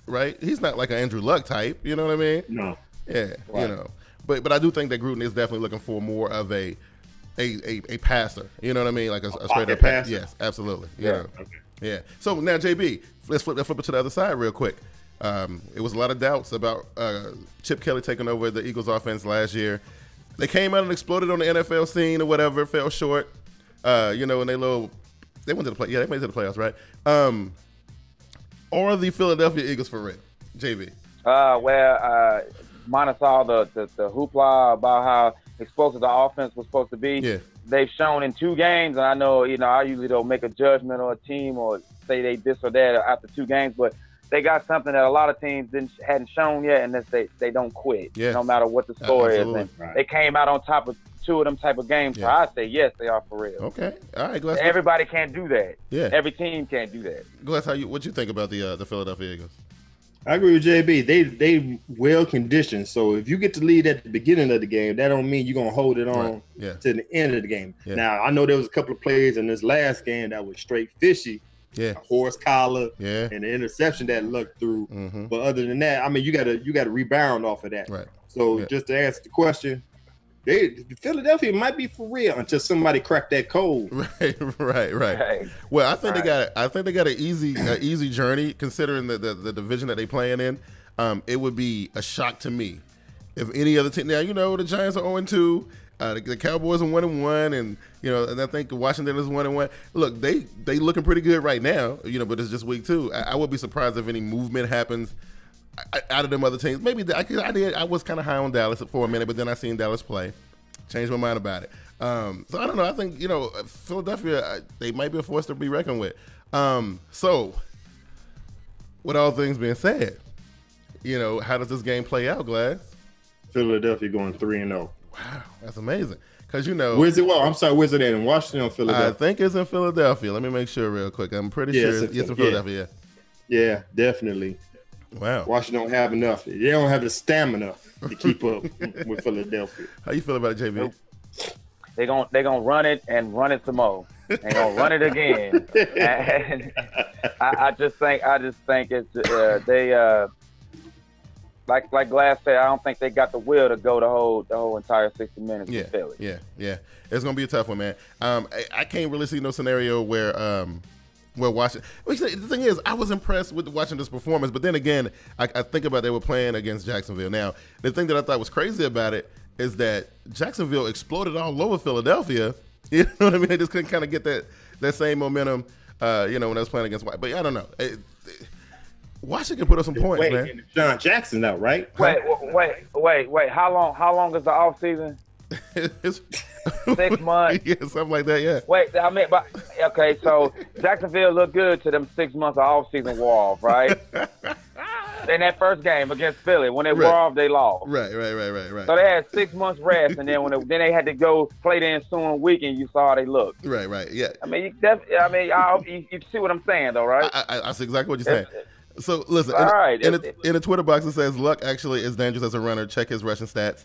right? He's not like an Andrew Luck type, you know what I mean? No. Yeah, right. But I do think that Gruden is definitely looking for more of a passer, you know what I mean? Like a straight up passer. Yes, absolutely. Okay. Yeah. So now, JB, let's flip it to the other side real quick. It was a lot of doubts about Chip Kelly taking over the Eagles offense last year. They came out and exploded on the NFL scene or whatever, fell short. And they went to the play. Yeah, they made it to the playoffs, right? Are the Philadelphia Eagles for real, JB? Minus all the hoopla about how explosive the offense was supposed to be. Yeah. They've shown in 2 games, and I know, I usually don't make a judgment on a team or say they this or that after 2 games, but they got something that a lot of teams hadn't shown yet, and that's they don't quit, no matter what the score is. And they came out on top of 2 of them type of games, so I say yes, they are for real. Okay, all right, Glass. Everybody can't do that. Yeah, every team can't do that. Glass, what you think about the Philadelphia Eagles? I agree with JB. They well conditioned. So if you get to lead at the beginning of the game, that don't mean you're gonna hold it on to the end of the game. Yeah. Now I know there was a couple of plays in this last game that was straight fishy. Yeah, a horse collar and the interception that looked through. Mm-hmm. But other than that, you gotta rebound off of that. Right. So just to answer the question, Philadelphia might be for real until somebody crack that code. Right. Well, I think they got an easy journey considering the division that they playing in. It would be a shock to me if any other team. Now the Giants are 0-2. The Cowboys are 1-1, and I think Washington is 1-1. Look, they looking pretty good right now, but it's just week 2. I would be surprised if any movement happens out of them other teams. Maybe I was kind of high on Dallas for a minute, but then I seen Dallas play, changed my mind about it. So I don't know. I think Philadelphia, they might be a force to be reckoned with. So, with all things being said, how does this game play out, Glass? Philadelphia going 3-0. Wow, that's amazing. Because where's it? Well, I'm sorry, where's it at? In Washington or Philadelphia? I think it's in Philadelphia. Let me make sure real quick. I'm pretty sure it's in Philadelphia. Yeah, definitely. Wow. Washington don't have enough. They don't have the stamina to keep up with Philadelphia. How you feel about it, JB? They gonna run it and run it some more. They gonna run it again. And I just think it's they. Like Glass said, I don't think they got the will to go the whole entire 60 minutes with Philly. Yeah. It's gonna be a tough one, man. I can't really see no scenario where Washington. The thing is, I was impressed with watching this performance, but then again, I think about they were playing against Jacksonville. Now, the thing that I thought was crazy about it is that Jacksonville exploded all over Philadelphia. You know what I mean? They just couldn't kind of get that same momentum. When I was playing against White. But I don't know. Washington put up some points, man. John Jackson out, right? Wait. How long is the off season? 6 months. Yeah, something like that. Yeah. Wait, okay. So Jacksonville looked good to them 6 months of off season wore off, right? In that first game against Philly, when they wore off, they lost. Right. So they had 6 months rest, and then then they had to go play the ensuing week, and you saw how they looked. Right. Yeah. I mean, you see what I'm saying, though, right? I see exactly what you're saying. So listen, in the Twitter box it says Luck actually is dangerous as a runner. Check his rushing stats.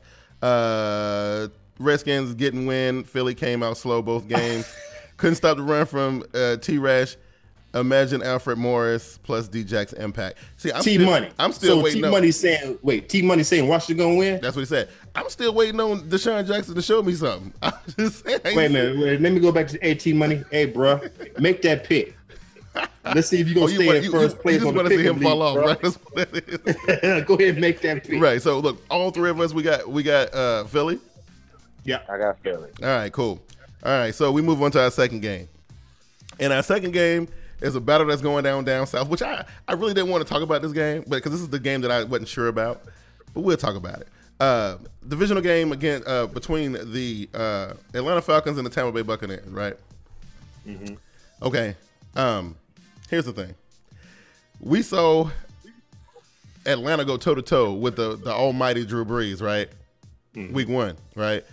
Redskins getting win. Philly came out slow both games. Couldn't stop the run from T-Rash. Imagine Alfred Morris plus D-Jack's impact. See, I'm still waiting. T-Money saying Washington gonna win? That's what he said. I'm still waiting on Deshaun Jackson to show me something. I'm just saying. Wait a minute. Let me go back to T-Money. Hey, bro, make that pick. Let's see if you're going to stay in first place. You just want to see him fall off, right? That's what that is. Go ahead and make that pick. Right. So, look, all three of us, we got Philly. Yeah. I got Philly. All right, cool. All right, so we move on to our second game. And our second game is a battle that's going down south, which I really didn't want to talk about this game, but because this is the game that I wasn't sure about. But we'll talk about it. Divisional game again between the Atlanta Falcons and the Tampa Bay Buccaneers, right? Mm-hmm. Okay. Here's the thing. We saw Atlanta go toe-to-toe with the almighty Drew Brees, right? Mm-hmm. Week 1, right?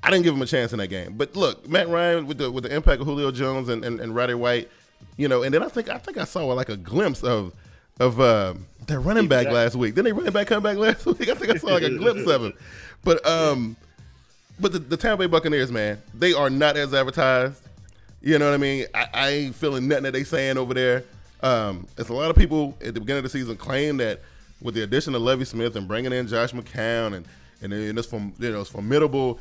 I didn't give him a chance in that game. But look, Matt Ryan with the impact of Julio Jones and Roddy White, and then I think I saw like a glimpse of their running back last week. Didn't they running back come back last week? I think I saw like a glimpse of him. But the Tampa Bay Buccaneers, man, they are not as advertised. You know what I mean? I ain't feeling nothing that they saying over there. There's a lot of people at the beginning of the season claim that with the addition of Lovie Smith and bringing in Josh McCown and this formidable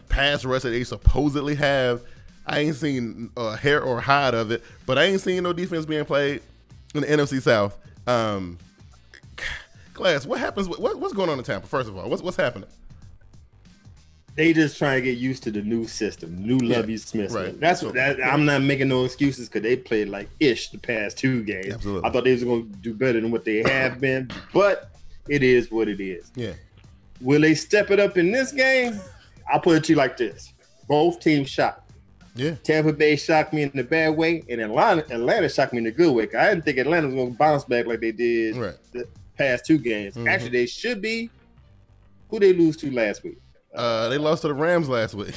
pass rush that they supposedly have, I ain't seen a hair or hide of it. But I ain't seen no defense being played in the NFC South. Glass, what happens? What's going on in Tampa? First of all, what's happening? They just trying to get used to the new system, new Lovie Smith. Right. I'm not making no excuses because they played like ish the past 2 games. Absolutely. I thought they was going to do better than what they have been, but it is what it is. Yeah. Will they step it up in this game? I'll put it to you like this: both teams shocked. Yeah. Tampa Bay shocked me in the bad way, and Atlanta shocked me in the good way. I didn't think Atlanta was going to bounce back like they did the past 2 games. Mm-hmm. Actually, they should be. Who they lose to last week? They lost to the Rams last week.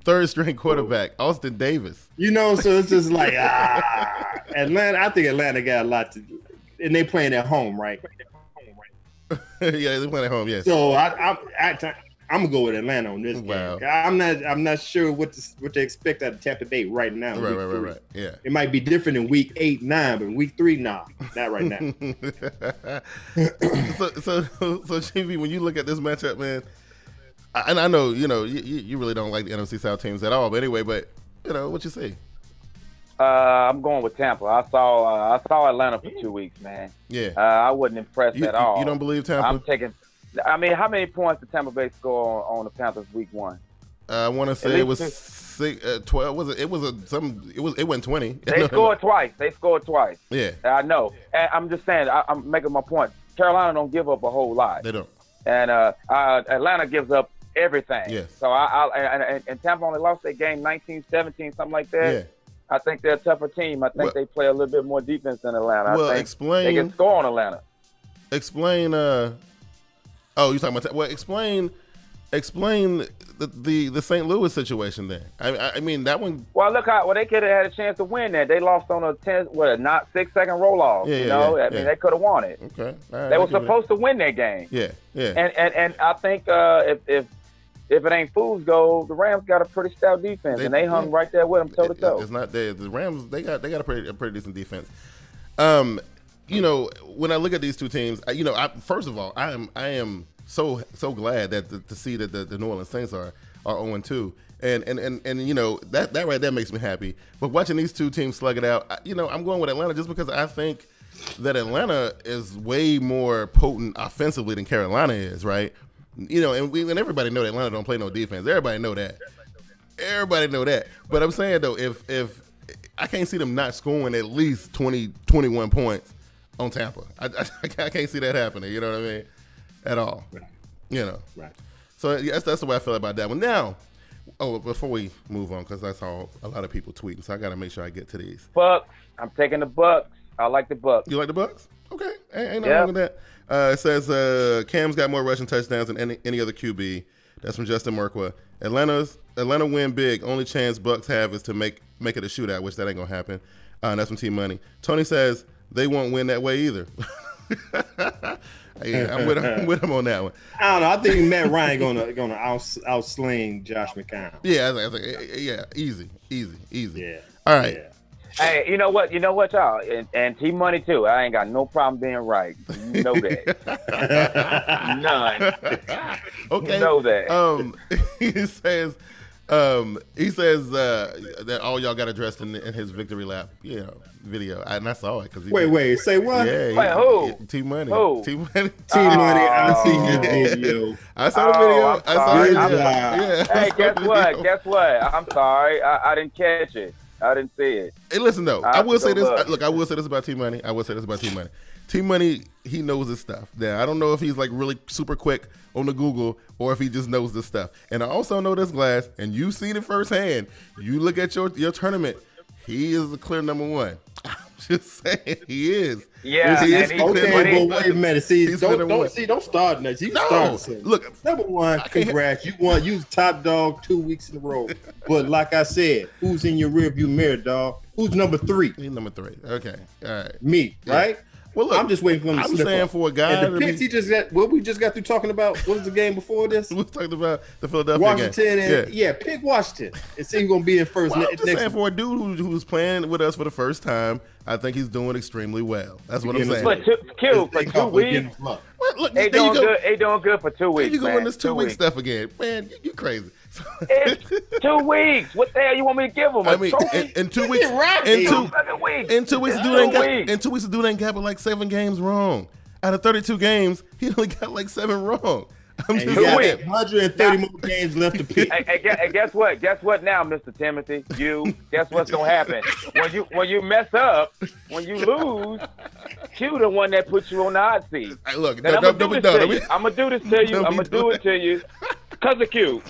Third string quarterback, Austin Davis. So it's just like, Atlanta. I think Atlanta got a lot to do. And they playing at home, right? Yeah, they playing at home, yes. So I'm going to go with Atlanta on this game. I'm not sure what to expect out of Tampa Bay right now. Right. Yeah. It might be different in week 8, 9, but in week 3, nah. Not right now. so, GB, when you look at this matchup, man, And I know, you really don't like the NFC South teams at all. But anyway, what you see? I'm going with Tampa. I saw Atlanta for 2 weeks, man. Yeah. I wasn't impressed at all. You don't believe Tampa? I mean, how many points did Tampa Bay score on the Panthers week 1? I want to say it was 12. It went 20. They scored twice. Yeah. I know. And I'm just saying. I'm making my point. Carolina don't give up a whole lot. They don't. And Atlanta gives up everything. Yes. So and Tampa only lost their game 19-17, something like that. Yeah. I think they're a tougher team. I think they play a little bit more defense than Atlanta. Well, I think they can score on Atlanta. Explain. You're talking about. Well, explain the St. Louis situation there. I mean that one. Well, look how they could have had a chance to win that. They lost on a 6-second roll off. Yeah, I mean they could have won it. Okay. Right, they were supposed to win that game. Yeah. And I think if it ain't fool's gold, the Rams got a pretty stout defense, and they hung right there with them toe to toe. It's not there. The Rams they got a pretty decent defense. When I look at these two teams, first of all, I am so glad that to see that the New Orleans Saints are 0-2, and that right there makes me happy. But watching these two teams slug it out, I'm going with Atlanta just because I think that is way more potent offensively than Carolina is, right? And everybody know that Atlanta don't play no defense. Everybody know that. But I'm saying though, if I can't see them not scoring at least 20, 21 points on Tampa, I can't see that happening. You know what I mean? At all. Right. Right. So that's the way I feel about that one. Now, before we move on, because I saw a lot of people tweeting, so I got to make sure I get to these. Bucks. I'm taking the Bucks. I like the Bucks. You like the Bucks? Okay. Ain't nothing wrong with that. It says Cam's got more rushing touchdowns than any other QB. That's from Justin Merkwa. Atlanta win big. Only chance Bucks have is to make it a shootout, which that ain't gonna happen. That's from Team Money. Tony says they won't win that way either. Yeah, I'm with him on that one. I don't know. I think Matt Ryan gonna outsling Josh McCown. Yeah, I think easy. Yeah. All right. Yeah. Hey, you know what, y'all, and Team Money too. I ain't got no problem being right. You know that. None. Okay. You know that. He says that all y'all got addressed in his victory lap, video. And I saw it because wait, say what? Yeah. Wait, who? Team Money. Who? Team Money. Team Money. I seen this video. I saw the video. I'm sorry. Yeah. Hey, guess what? I'm sorry. I didn't catch it. I didn't see it. Hey, listen though, I will say this. Look. I will say this about Team Money. Team Money, he knows his stuff. Now, I don't know if he's like really super quick on the Google or if he just knows this stuff. And I also know this, Glass, and you've seen it firsthand. You look at your tournament, he is the clear number one. I'm just saying, he is. Yeah, okay, but wait a minute. See, don't start next. You no, start. Look, number one, congrats. You won. You was top dog 2 weeks in a row. But like I said, who's in your rearview mirror, dog? Who's number 3? He's number 3. Okay, all right. Me, right? Well, look, I'm just waiting for him to slip saying up. for a guy. And the picks he just got. What we just got through talking about. What was the game before this? We talked about the Philadelphia Washington game. And pick Washington and see who's gonna be in first. Well, I'm just saying for a dude who's playing with us for the first time, I think he's doing extremely well. That's what I'm saying. But for 2 weeks, Look, they doing good for 2 weeks. You go in this 2 week stuff again, man. You crazy. It's 2 weeks. What the hell you want me to give him? I mean, in 2 weeks, in 2 weeks, the dude ain't got but like 7 games wrong. Out of 32 games, he only got like 7 wrong. I'm just saying. 130 more games left to pick. Hey, guess what? Guess what now, Mr. Timothy? Guess what's gonna happen when you mess up, when you lose? Q the one that puts you on the hot seat. Hey, look, I'm gonna do this to you. I'm gonna do it to you, cause of Q.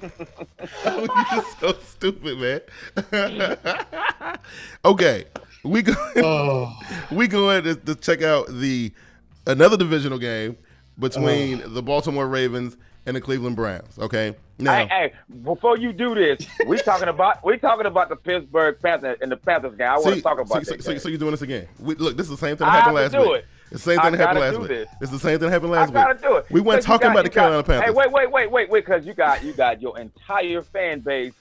You're so stupid, man. Okay, we going to check out another divisional game between the Baltimore Ravens and the Cleveland Browns. Okay, now hey, before you do this, we talking about the Pittsburgh Panthers and the Panthers game. I want to talk about that. So you're doing this again? Look, this is the same thing that happened last week. It's the same thing that happened last week. It's the same thing that happened last week. I gotta do it. We weren't talking about the Carolina Panthers. Hey, wait, because you got your entire fan base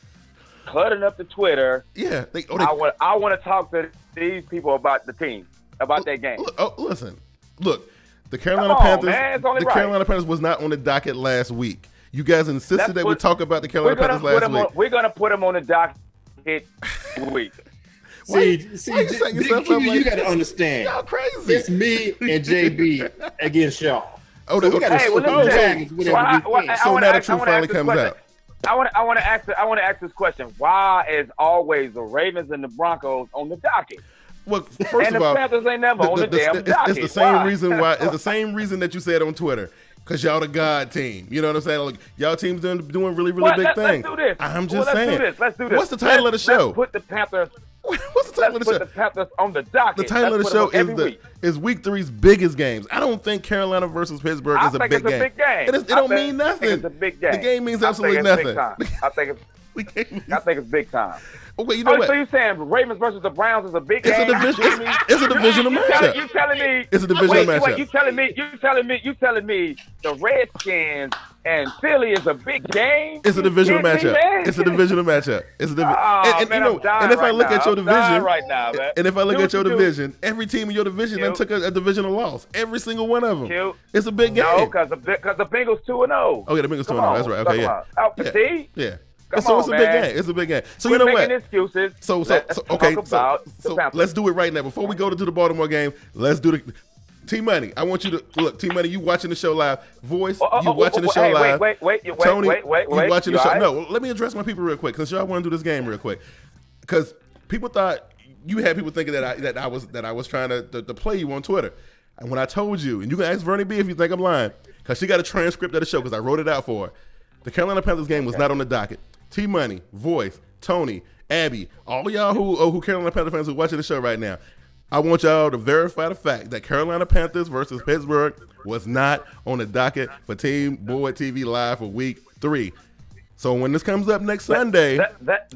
cluttering up the Twitter. Yeah, I want to talk to these people about the team, about that game. Listen, look, the Carolina Panthers. Carolina Panthers was not on the docket last week. You guys insisted that we talk about the Carolina Panthers last week. We're gonna put them on the docket week. See, you got to understand. Y'all crazy. It's me and JB against y'all. Oh, so we got to so now the truth finally comes out. I want to ask this question. Why is always the Ravens and the Broncos on the docket? Well, first and of all, the Panthers ain't never on the damn docket. It's the same reason why. It's the same reason that you said on Twitter. Because y'all the God team. You know what I'm saying? Like, y'all team's doing really big things. Let's do this. I'm just saying. Let's do this. What's the title of the show? Let's put the Panthers. What's the title of the show? Put the Panthers on the docket. The title of the show is Week 3's biggest games. I don't think Carolina versus Pittsburgh is a big game. It don't mean nothing. It's a big game. The game means absolutely nothing. I think it's big time. Okay, you know what? So you're saying Ravens versus the Browns is a big game? It's a divisional matchup. You telling me it's a divisional matchup? Wait, you telling me the Redskins and Philly is a big game? It's a divisional matchup. It's a divisional matchup. It's a divisional. And if I look at your division right now, man. And if I look at your division, every team in your division then took a divisional loss. Every single one of them. It's a big game. No, because the Bengals 2-0. Oh yeah, the Bengals 2-0. That's right. Okay, yeah. See? Yeah. It's a big game. It's a big game. So We're you know what? Excuses. So let's do it right now. Before we go to the Baltimore game, let's do the T-Money. I want you to look. T-Money, you watching the show live. Voice, you watching the show live. Tony, you watching the show. Right? No, let me address my people real quick because y'all want to do this game real quick. Because people thought you had people thinking that I was trying to play you on Twitter. And when I told you, and you can ask Vernie B if you think I'm lying, because she got a transcript of the show because I wrote it out for her. The Carolina Panthers game was not on the docket. T-Money, Voice, Tony, Abby, all y'all who Carolina Panther fans who watching the show right now, I want y'all to verify the fact that Carolina Panthers versus Pittsburgh was not on the docket for TeamBoydTV Live for Week 3. So when this comes up next Sunday, that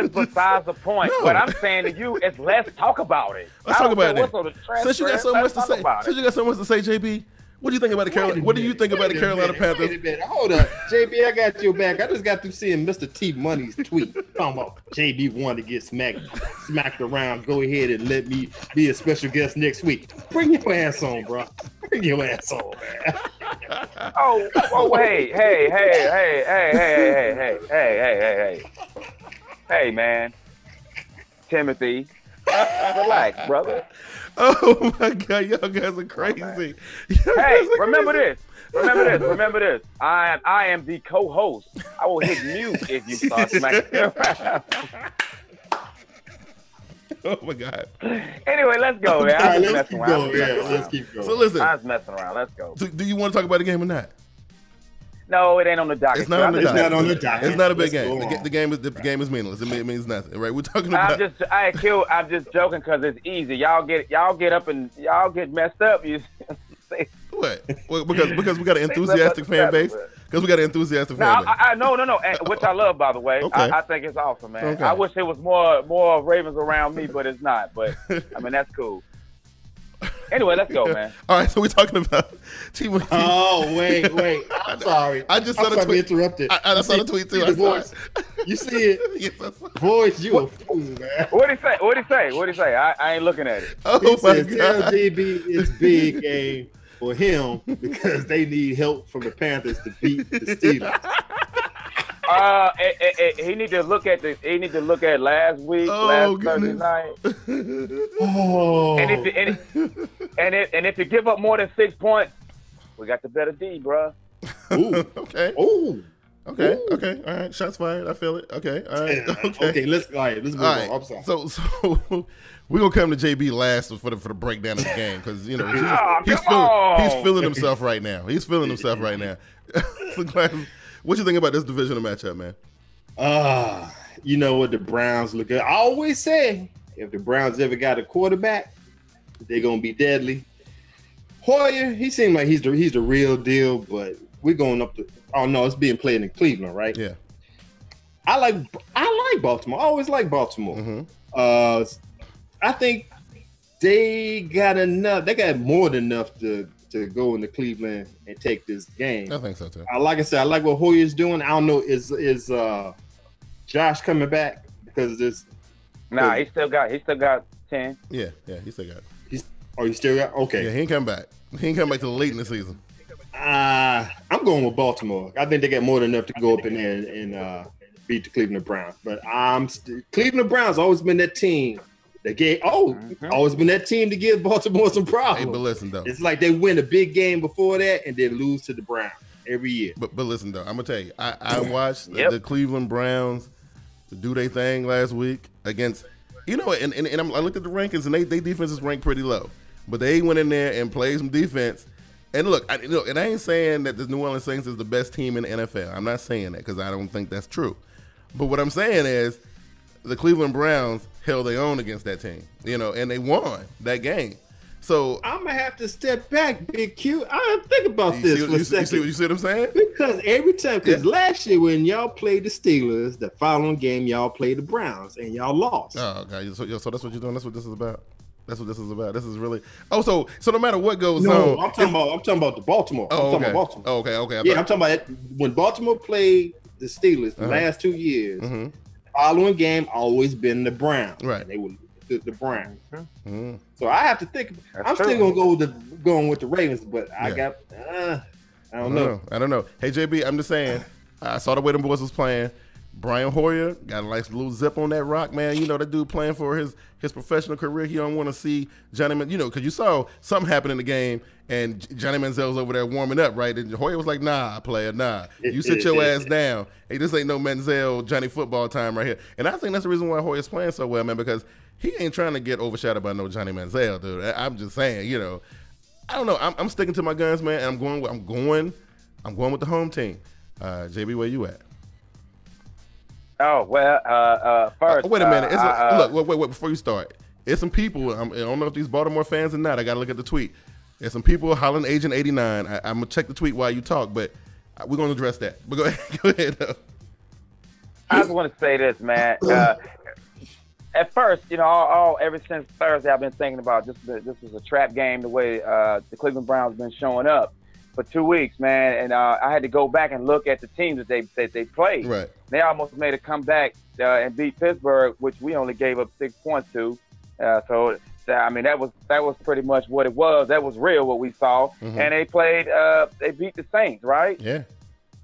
is besides the point. No. What I'm saying to you is let's talk about it. Let's talk about it. Since you got so much to say, JB. What do you think about the Carolina? What do you think about the Carolina Panthers? Wait a minute. Hold up, JB. I got your back. I just got through seeing Mr. T Money's tweet talking about JB wanted to get smacked around. Go ahead and let me be a special guest next week. Bring your ass on, bro. Bring your ass on, man. Hey, man. Timothy, relax, brother. Oh my God, y'all guys are crazy. Hey, remember this. I am the co-host. I will hit mute if you start smacking around. Oh my God. Anyway, let's go, man. I'm just messing around. Let's keep going. So listen, I was messing around. Let's go. Do you want to talk about the game or not? No, it ain't on the docket. It's not on the docket. It's not a big game. The game is meaningless. It means nothing, right? We're talking about. I'm just joking because it's easy. Y'all get up and y'all get messed up. You say what? Well, because we got an enthusiastic fan base. Because we got an enthusiastic fan base. No. Which I love, by the way. Okay. I think it's awesome, man. Okay. I wish there was more Ravens around me, but it's not. But I mean, that's cool. Anyway, let's go, man. All right, so we're talking about Team. Oh, wait. I'm sorry. I just saw the tweet. Interrupted. I saw the tweet too. Voice. You see it? Yes, I saw it. Voice, you a fool, man. What'd he say? I ain't looking at it. Oh my God. LGB is big game for him because they need help from the Panthers to beat the Steelers. He need to look at last week, Thursday night. Oh. And if you give up more than 6 points, we got the better D, bro. Ooh. Okay. Ooh. Okay. Ooh. Okay. All right. Shots fired. I feel it. Okay. All right. Okay. Let's move on. I'm sorry. So we're gonna come to JB last for the breakdown of the game because he's feeling himself right now. So, what you think about this divisional matchup, man? You know what the Browns look at. I always say if the Browns ever got a quarterback, they're gonna be deadly. Hoyer, he seemed like he's the real deal, but we're going up to. Oh no, it's being played in Cleveland, right? Yeah. I like Baltimore. I always like Baltimore. Mm-hmm. I think they got enough. They got more than enough to go into Cleveland and take this game. I think so too. Like I said, I like what Hoyer's doing. I don't know, is Josh coming back because this? Nah, he still got 10. Yeah, he still got. You still got? Okay. Yeah, he ain't come back. He ain't come back till late in the season. I'm going with Baltimore. I think they got more than enough to go up in there and beat the Cleveland Browns. But Cleveland Browns always been that team that always been that team to give Baltimore some problems. Hey, but listen though, it's like they win a big game before that and then lose to the Browns every year. But listen though, I'm gonna tell you, I watched the Cleveland Browns do their thing last week against, and I looked at the rankings and they defense is ranked pretty low, but they went in there and played some defense. And look, and I ain't saying that the New Orleans Saints is the best team in the NFL. I'm not saying that because I don't think that's true. But what I'm saying is the Cleveland Browns held their own against that team, and they won that game. So I'm gonna have to step back, Bigg Q. I didn't think about this for a second. You see what I'm saying? Because every time, last year when y'all played the Steelers, the following game y'all played the Browns and y'all lost. Oh, okay. So that's what you're doing. That's what this is about. That's what this is about. This is really. Oh, so no matter what goes on. I'm talking about the Baltimore. Oh, I'm talking about Baltimore. Oh, okay. Yeah, I'm talking about when Baltimore played the Steelers the last 2 years. Mm-hmm. Following game always been the Browns. Right. They would the Browns. Mm-hmm. So I have to think. I'm still gonna go with the Ravens, but I don't know. I don't know. Hey JB, I'm just saying. I saw the way them boys was playing. Brian Hoyer got a nice little zip on that rock, man. That dude playing for his professional career. He don't want to see Johnny because you saw something happen in the game, and Johnny Manziel's over there warming up, right? And Hoyer was like, "Nah, player, nah. You sit your ass down. Hey, this ain't no Manziel Johnny football time right here." And I think that's the reason why Hoyer's playing so well, man, because he ain't trying to get overshadowed by no Johnny Manziel, dude. I'm just saying, I don't know. I'm sticking to my guns, man, and I'm going with the home team. JB, where you at? Oh, well, first. Wait a minute. Look, wait, before you start. There's some people, I don't know if these Baltimore fans or not. I got to look at the tweet. There's some people hollering Agent 89. I'm going to check the tweet while you talk, but we're going to address that. But go ahead. I just want to say this, man. At first, ever since Thursday, I've been thinking about this was a trap game, the way the Cleveland Browns been showing up for 2 weeks, man. And I had to go back and look at the teams that they played. Right. They almost made a comeback and beat Pittsburgh, which we only gave up 6 points to. So I mean, that was pretty much what it was. That was real what we saw. Mm-hmm. And they played. They beat the Saints, right? Yeah.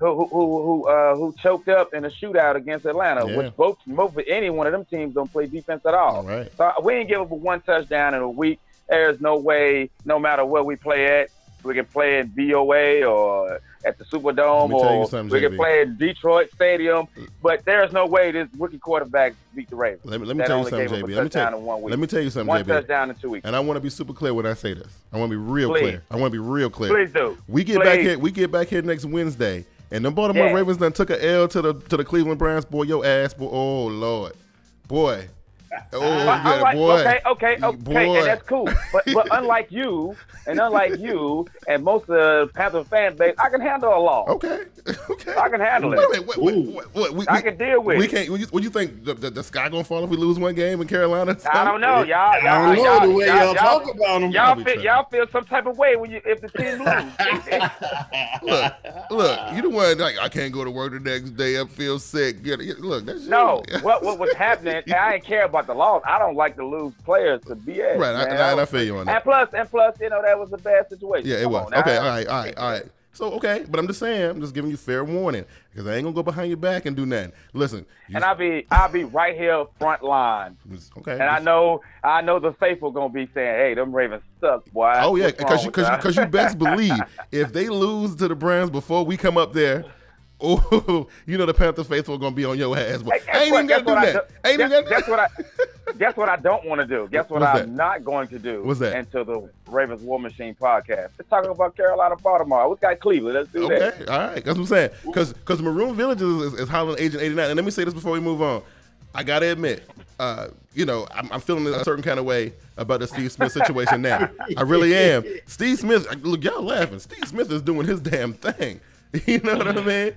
Who choked up in a shootout against Atlanta, which both any one of them teams don't play defense at all. Right. So we ain't give up one touchdown in a week. There's no way, no matter where we play at, we can play in VOA or at the Superdome, or we can play in Detroit Stadium. But there's no way this rookie quarterback beat the Ravens. Let me tell you something, JB. Let me tell you something, one JB. One touchdown in 2 weeks. And I want to be super clear when I say this. I want to be real clear. Please do. We get back here next Wednesday, and the Baltimore Ravens done took an L to the Cleveland Browns. Boy, your ass, boy. Oh Lord, boy. Oh yeah, boy. Okay, and that's cool. But unlike you and most of the Panther fan base, I can handle a loss. Okay. I can handle it. Wait, I can deal with it. We can't. What you think? The sky gonna fall if we lose one game in Carolina? I don't know, y'all. I don't know the way y'all talk about them. Y'all feel some type of way if the team loses. Look. You the one like I can't go to work the next day. I feel sick. Look, that's no. What was happening? I ain't care about the loss. I don't like to lose players to BS. Right, I feel you on that. And plus, that was a bad situation. Yeah, it was. Okay, all right. So, okay, but I'm just saying, I'm just giving you fair warning because I ain't gonna go behind your back and do nothing. Listen, and I'll be right here front line. Okay. And I know the faithful gonna be saying, "Hey, them Ravens suck, boy." Oh yeah, because you best believe if they lose to the Browns before we come up there. Oh, the Panther faithful are gonna be on your ass. But I ain't even gonna do that. Guess what I don't want to do. Guess what I'm not going to do. What's that? Until the Ravens War Machine podcast. Let's talk about Carolina, Baltimore. We got Cleveland. Let's do that. Okay, all right. That's what I'm saying. Because Maroon Villages is hollering Agent 89. And let me say this before we move on. I gotta admit, I'm feeling a certain kind of way about the Steve Smith situation now. I really am. Steve Smith, look, y'all laughing. Steve Smith is doing his damn thing. You know what I mean?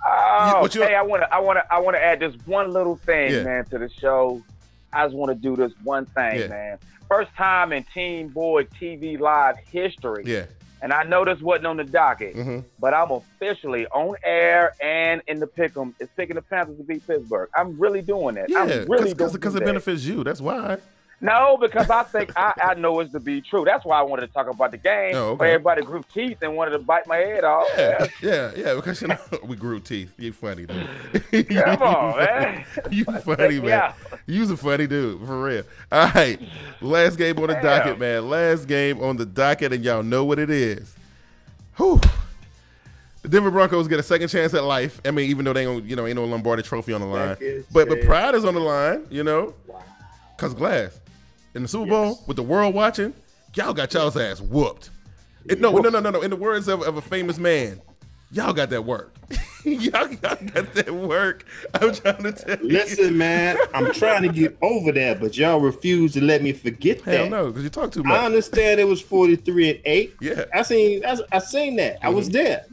Oh, hey, I want to add this one little thing, man, to the show. I just want to do this one thing, man. First time in TeamBoydTV live history. Yeah. And I know this wasn't on the docket, but I'm officially on air and in the pick'em. It's picking the Panthers to beat Pittsburgh. I'm really doing that. Yeah, I'm really because it benefits you. That's why. No, because I think I know it's to be true. That's why I wanted to talk about the game. Oh, okay. Where everybody grew teeth and wanted to bite my head off. Yeah. Because we grew teeth. You funny dude. Come on, man. You funny man. You's a funny dude for real. All right, last game on the docket, man. Last game on the docket, and y'all know what it is. Whew. The Denver Broncos get a second chance at life. I mean, even though they ain't no Lombardi Trophy on the line, but pride is on the line. Cause Glass. In the Super Bowl, with the world watching, y'all got y'all's ass whooped. No. In the words of a famous man, y'all got that work. y'all got that work. I'm trying to tell you. Listen, man, I'm trying to get over that, but y'all refuse to let me forget that. Hell no, because you talk too much. I understand it was 43-8. Yeah. I seen that. I was there.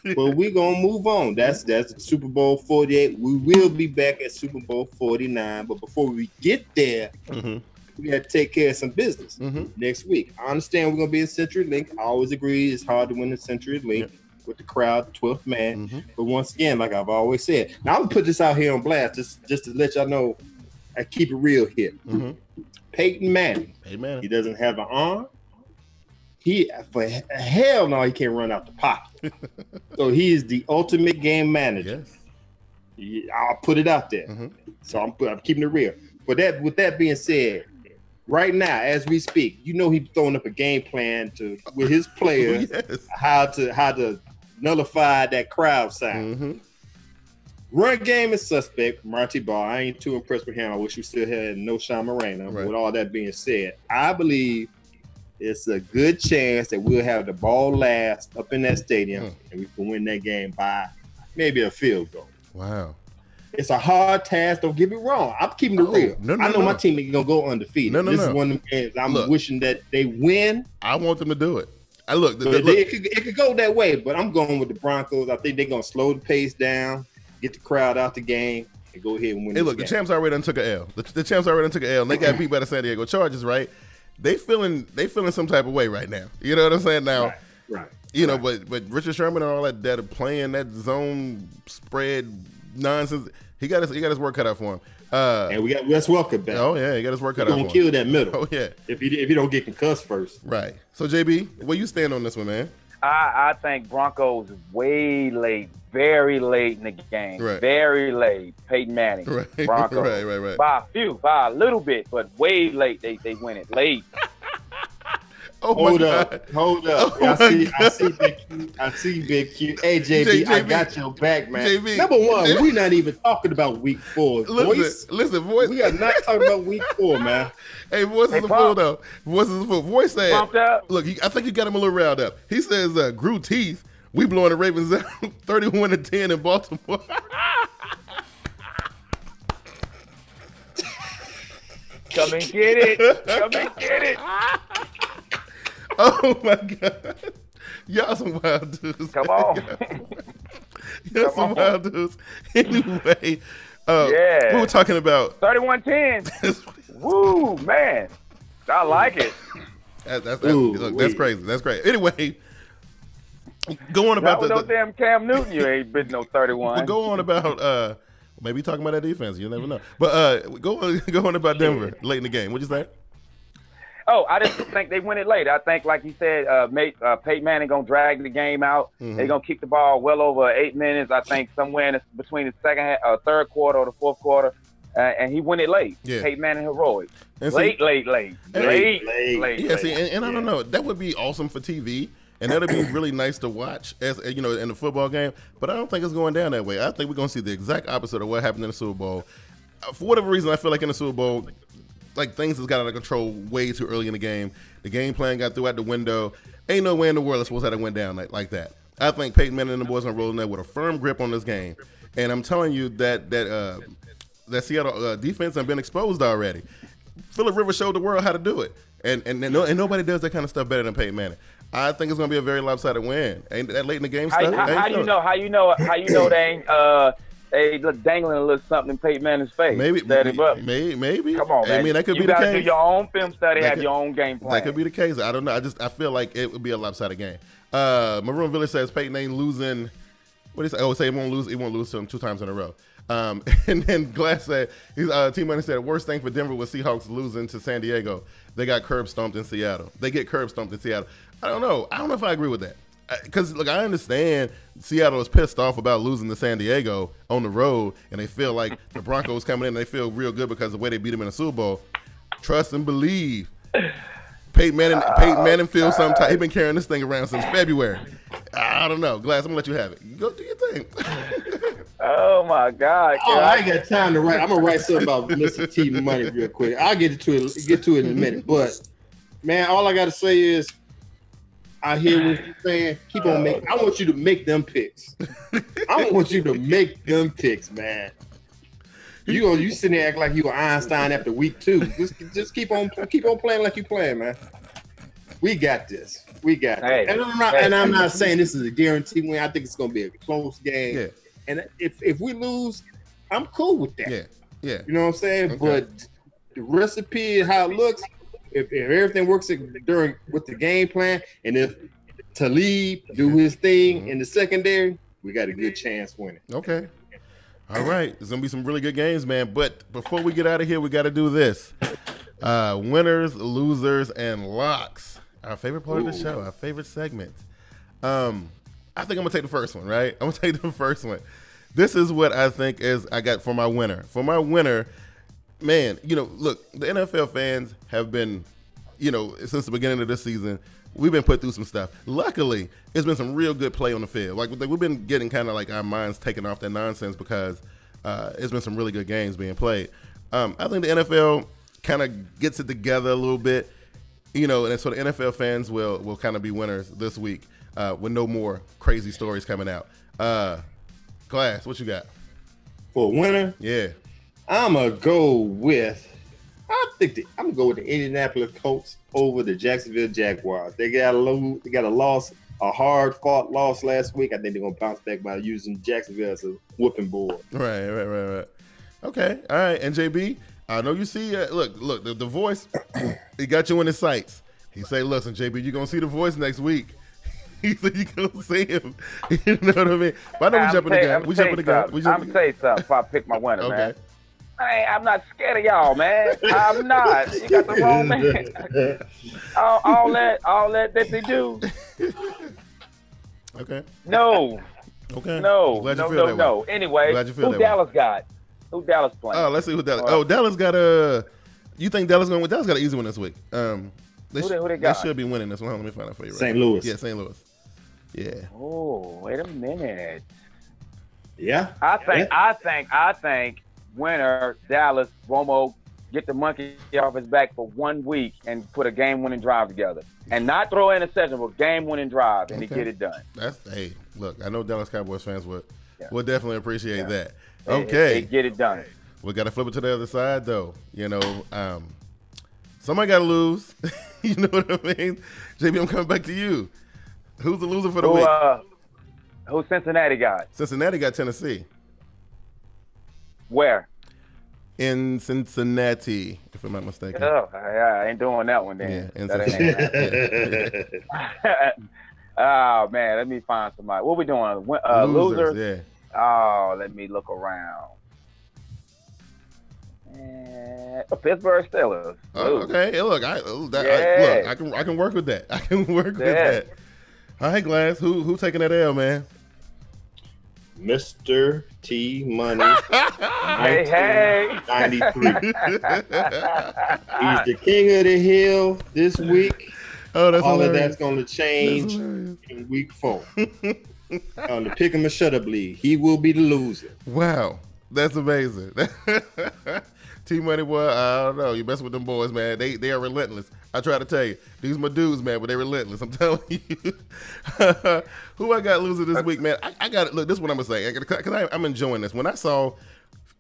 But we're going to move on. That's Super Bowl 48. We will be back at Super Bowl 49. But before we get there, we got to take care of some business next week. I understand we're going to be at Century Link. I always agree it's hard to win at Century Link with the crowd, 12th man. But once again, like I've always said, now I'm going to put this out here on blast just to let y'all know I keep it real here. Peyton Manning. He doesn't have an arm. For hell no, he can't run out the pocket. So he is the ultimate game manager. I'll put it out there. So I'm keeping it real. But with that being said, right now as we speak, he's throwing up a game plan with his players how to nullify that crowd sound. Run game is suspect. Marty Ball, I ain't too impressed with him. I wish we still had no Sean Moreno. With all that being said, I believe it's a good chance that we'll have the ball last up in that stadium and we can win that game by maybe a field goal. Wow. It's a hard task. Don't get me wrong. I'm keeping it real. I know my team is going to go undefeated. This is one of them games I'm wishing that they win. I want them to do it. It could go that way, but I'm going with the Broncos. I think they're going to slow the pace down, get the crowd out the game, and go ahead and win. Hey, look, the champs already done took an L. The champs already done took an L, and they got beat by the San Diego Chargers, right? They feeling some type of way right now. You know what I'm saying? Now, but Richard Sherman and all that are playing that zone spread nonsense. He got his work cut out for him. And we got Wes Welker back. Oh yeah, he got his work cut out for him. Gonna kill that middle. Oh yeah. If you don't get concussed first. Right. So JB, where you stand on this one, man? I think Broncos way late, very late in the game. Right. Very late. Peyton Manning. Right. Broncos. Right. By a little bit, but way late. They win it late. Hold up. I see Bigg Q. Hey JB, I got your back, man. JB, Number one, we're not even talking about week 4. Listen, voice. We are not talking about week 4, man. Hey, voice is a fool though. Voice is a fool. Voice said, pumped up. Look, I think you got him a little riled up. He says, grew teeth. We blowing the Ravens out 31-10 in Baltimore. Come and get it. Come and get it. Oh my God. Y'all some wild dudes. Come on. Y'all some wild dudes. Anyway, we were talking about 31-10. Woo, man. I like it. That's crazy. That's great. Anyway, go on about no damn Cam Newton. You ain't been no 31. Well, go on about maybe talking about that defense. You never know. But go on about Denver late in the game. What'd you say? Oh, I just think they win it late. I think, like he said, Peyton Manning going to drag the game out. They're going to kick the ball well over 8 minutes. I think somewhere between the third quarter or the fourth quarter. And he win it late. Yeah. Peyton Manning heroic. Late. Yeah, see, and I don't know. That would be awesome for TV. And that'll be really nice to watch, as in the football game. But I don't think it's going down that way. I think we're going to see the exact opposite of what happened in the Super Bowl. For whatever reason, I feel like in the Super Bowl, like things has got out of control way too early in the game. The game plan got through out the window. Ain't no way in the world it's supposed to have went down like that. I think Peyton Manning and the boys are rolling there with a firm grip on this game. And I'm telling you that Seattle defense has been exposed already. Phillip Rivers showed the world how to do it. And nobody does that kind of stuff better than Peyton Manning. I think it's going to be a very lopsided win. Ain't that late in the game stuff? How you know they ain't they look dangling a little something in Peyton Manning's face? Maybe. Come on, man. I mean, that could be you the case. You got to do your own film study, have your own game plan. That could be the case. I don't know. I feel like it would be a lopsided game. Maroon Village says Peyton ain't losing. What do you say? Oh, say he won't lose to him 2 times in a row. And then Glass said, Team Money said, worst thing for Denver was Seahawks losing to San Diego. They got curb stomped in Seattle. They get curb stomped in Seattle. I don't know if I agree with that. Because, look, I understand Seattle is pissed off about losing to San Diego on the road, and they feel like the Broncos coming in, and they feel real good because of the way they beat them in the Super Bowl. Trust and believe. Peyton Manning feels some type. He's been carrying this thing around since February. I don't know. Glass, I'm going to let you have it. You go do your thing. Oh, my God. Oh, I ain't got time to write. I'm going to write something about Mr. T Money real quick. I'll get to it in a minute. But, man, all I got to say is, I hear what you're saying. Keep on making. I want you to make them picks. I want you to make them picks, man. You sitting there acting like you were Einstein after week 2. Just keep on playing like you playing, man. We got this. We got it. And I'm not saying this is a guaranteed win. I think it's going to be a close game. Yeah. And if we lose, I'm cool with that. Yeah. Yeah. You know what I'm saying? Okay. But the recipe, how it looks. If everything works with the game plan, and if Talib do his thing in the secondary, we got a good chance winning. Okay. All right. There's going to be some really good games, man. But before we get out of here, we got to do this. Winners, losers, and locks. Our favorite part of the show, our favorite segment. I think I'm going to take the first one, right? I'm going to take the first one. This is what I think I got for my winner. For my winner, man, look, the NFL fans have been, since the beginning of this season, we've been put through some stuff. Luckily, it's been some real good play on the field. Like, we've been getting kind of like our minds taken off that nonsense because it's been some really good games being played. I think the NFL kind of gets it together a little bit, and so the NFL fans will kind of be winners this week with no more crazy stories coming out. Glass, what you got? For a winner? Yeah. I'm going to go with the Indianapolis Colts over the Jacksonville Jaguars. They got a hard-fought loss last week. I think they're going to bounce back by using Jacksonville as a whooping board. Right. Okay, all right. And JB, I know you see, look, the voice, he got you in his sights. He say, listen, JB, you're going to see the voice next week. He said you gonna see him. You know what I mean? But I know we jumping the gun. I'm gonna tell you something before I pick my winner, man. I'm not scared of y'all, man. I'm not. You got the wrong man. all that they do. Okay. No. Okay. No. Anyway, who Dallas got? Who Dallas playing? Oh, let's see who Dallas. Dallas got you think Dallas going to win? Dallas got an easy one this week. Who they got? They should be winning this one. Let me find out for you. St. Louis. Yeah, St. Louis. Yeah. Oh, wait a minute. Yeah. I think winner Dallas Romo get the monkey off his back for 1 week and put a game-winning drive together, and not throw in a session, but game-winning drive, and he get it done. Hey, look, I know Dallas Cowboys fans would definitely appreciate that. Okay, they get it done. We got to flip it to the other side, though. Somebody got to lose. You know what I mean? JB, I'm coming back to you. Who's the loser for the week? Who Cincinnati got? Cincinnati got Tennessee. Where? In Cincinnati, if I'm not mistaken. Oh, I ain't doing that one then. Yeah, in Cincinnati. Oh, man, let me find somebody. What we doing? Losers? Yeah. Oh, let me look around. Pittsburgh Steelers. Okay. Hey, look, I can work with that. I can work with that. All right, Glass. Who taking that L, man? Mr. T Money. Hey. 93. He's the king of the hill this week. Oh, that's all hilarious. of that's going to change in week 4. On the pick 'em and shut up league, he will be the loser. Wow, that's amazing. T Money, boy, I don't know. You mess with them boys, man. They are relentless. I try to tell you, these my dudes, man, but they're relentless. I'm telling you. Who I got losing this week, man? I got it. Look, this is what I'm gonna say, because I'm enjoying this. When I saw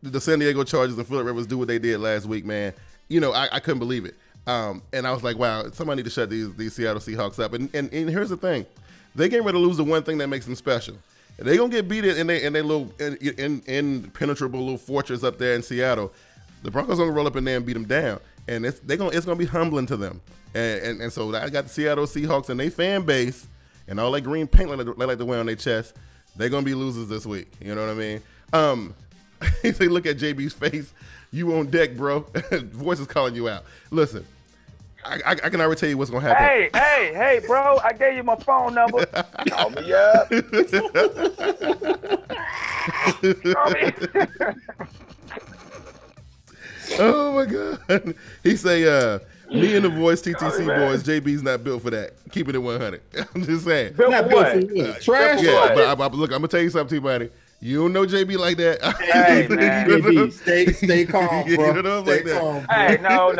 the San Diego Chargers and Phillip Rivers do what they did last week, man, I couldn't believe it. And I was like, wow, somebody need to shut these Seattle Seahawks up. And here's the thing, they getting ready to lose the one thing that makes them special. They gonna get beat in their little impenetrable little fortress up there in Seattle. The Broncos gonna roll up in there and beat them down, and it's gonna be humbling to them. And so I got the Seattle Seahawks and they fan base and all that green paint they like to wear on their chest. They're gonna be losers this week. You know what I mean? He said, look at JB's face. You on deck, bro. Voice is calling you out. Listen, I can already tell you what's going to happen. Hey, bro. I gave you my phone number. Call me up. Call me. Oh, my God. He say, me and the Voice TTC boys, JB's not built for that. Keeping it 100. I'm just saying. Not built for what? Trash? Yeah, but look, I'm going to tell you something, T-Buddy. You don't know JB like that. Hey, man. JB, stay calm, bro. You don't know Stay like that. calm, bro. Hey, no.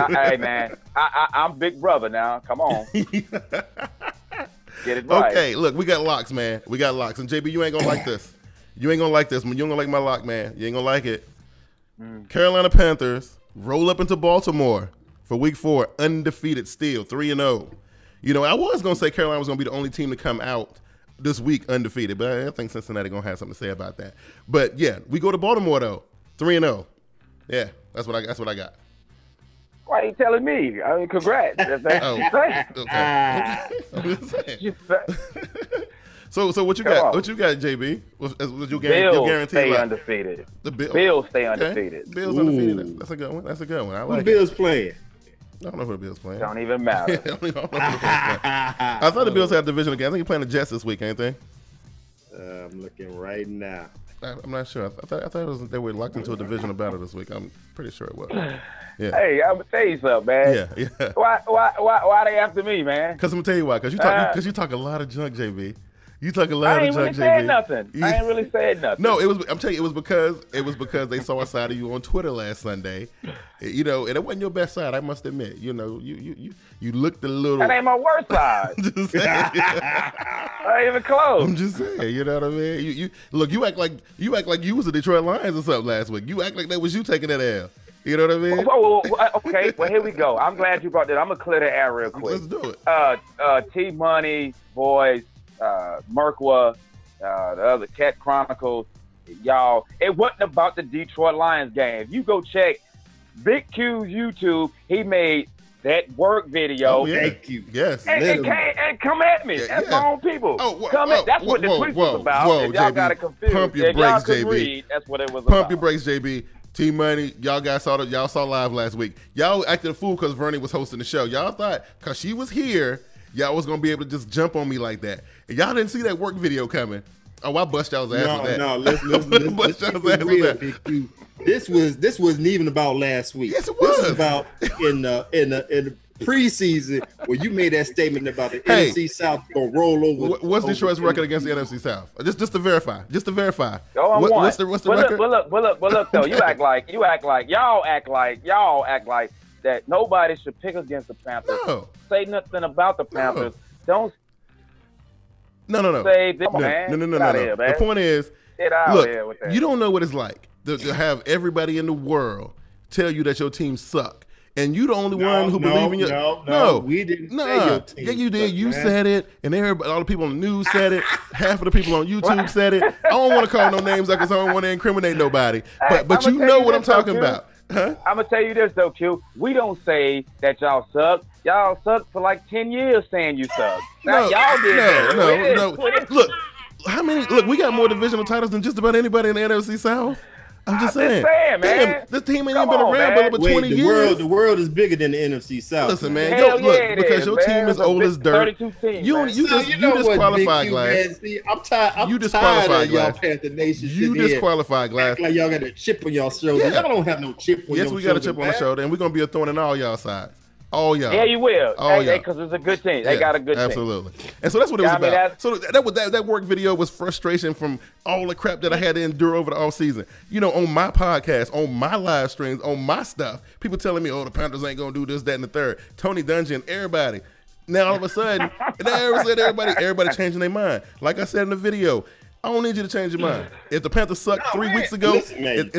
Hey, man. I'm big brother now. Come on. Get it right. Okay, look, we got locks, man. We got locks. And JB, you ain't going to like this. You ain't going to like this. You ain't going to like my lock, man. You ain't going to like it. Carolina Panthers roll up into Baltimore for week 4, undefeated still, 3-0. You know, I was going to say Carolina was going to be the only team to come out this week undefeated, but I think Cincinnati going to have something to say about that. But, yeah, we go to Baltimore, though, 3-0. Yeah, that's what I got. Why are you telling me? I mean, congrats. That's Okay. I'm just saying. So what you got? What you got, JB? Was your guarantee? Stay undefeated. The Bills stay undefeated. Bills undefeated. That's a good one. I like Who the Bills playing? I don't know who the Bills playing. Don't even matter. I don't know who the Bills playing. I thought the Bills had division again. I think you're playing the Jets this week, ain't they? I'm looking right now. I'm not sure. I thought they were locked into a divisional battle this week. I'm pretty sure it was. Yeah. Hey, I'm gonna tell you something, man. Yeah. Why they after me, man? Because I'm gonna tell you why. Because you talk a lot of junk, JB. You talk a lot of junk, JB. I ain't really saying nothing. No, I'm telling you, it was because they saw a side of you on Twitter last Sunday. You know, and it wasn't your best side, I must admit. You know, you looked a little. That ain't my worst side. Just saying. I ain't even close. I'm just saying, you know what I mean? You look, you act like you was the Detroit Lions or something last week. You act like that was you taking that L. You know what I mean? Okay, well, here we go. I'm glad you brought that. I'm going to clear the air real quick. Let's do it. T-Money, boys, Merkwa, the other Cat Chronicles, y'all. It wasn't about the Detroit Lions game. You go check Bigg Q's YouTube. He made that work video. Oh, yeah. Thank you. Yes. And come at me. That's my own people. That's what the tweet was about. If y'all got it confused. Pump your brakes, JB. Read, that's what it was about. Pump your brakes, JB. T-Money, y'all saw live last week. Y'all acted a fool because Vernie was hosting the show. Y'all thought because she was here, y'all was gonna be able to just jump on me like that. And y'all didn't see that work video coming. Oh, I bust y'all's ass with that. No, let's bust y'all's ass with that. This wasn't even about last week. Yes, it was. This is about in the preseason where you made that statement about the NFC South gonna roll over. What's Detroit's record against the NFC South? Just to verify. What's the record? Look though, y'all act like that nobody should pick against the Panthers. No. Say nothing about the Panthers. Don't No. say this, man. No. Here, man. The point is, Get out look, here with that. you don't know what it's like to have everybody in the world tell you that your team suck. And you the only one who believe in your No, we didn't say your team. Yeah, you did. Suck, you man. said it, and all the people on the news said it. Half of the people on YouTube said it. I don't want to call no names because I don't want to incriminate nobody. But you know what I'm talking about. Huh? I'm going to tell you this, though, Q. We don't say that y'all suck. Y'all sucked for like 10 years saying you suck. Now, y'all did No. Look, look, we got more divisional titles than just about anybody in the NFC South. I'm just saying, man. Damn, this team ain't even been around but 20 years. The world is bigger than the NFC South. Listen, man, because your team is old as dirt. 32 teams, You disqualified, Glass. I'm tired of y'all Panther Nation. You disqualified, Glass. Like y'all got a chip on y'all shoulder. Y'all don't have no chip on your shoulder. Yes, we got a chip on the shoulder, and we're gonna be a thorn in all y'all sides. All y'all. Yeah, you will. All y'all. Because it's a good team. They got a good team. Absolutely. And so that's what it was about. So that work video was frustration from all the crap that I had to endure over the offseason. You know, on my podcast, on my live streams, on my stuff, people telling me, oh, the Panthers ain't going to do this, that, and the third. Tony Dungy, everybody. Now, all of a sudden, everybody changing their mind. Like I said in the video, I don't need you to change your mind. If the Panthers sucked 3 weeks ago, listen, man,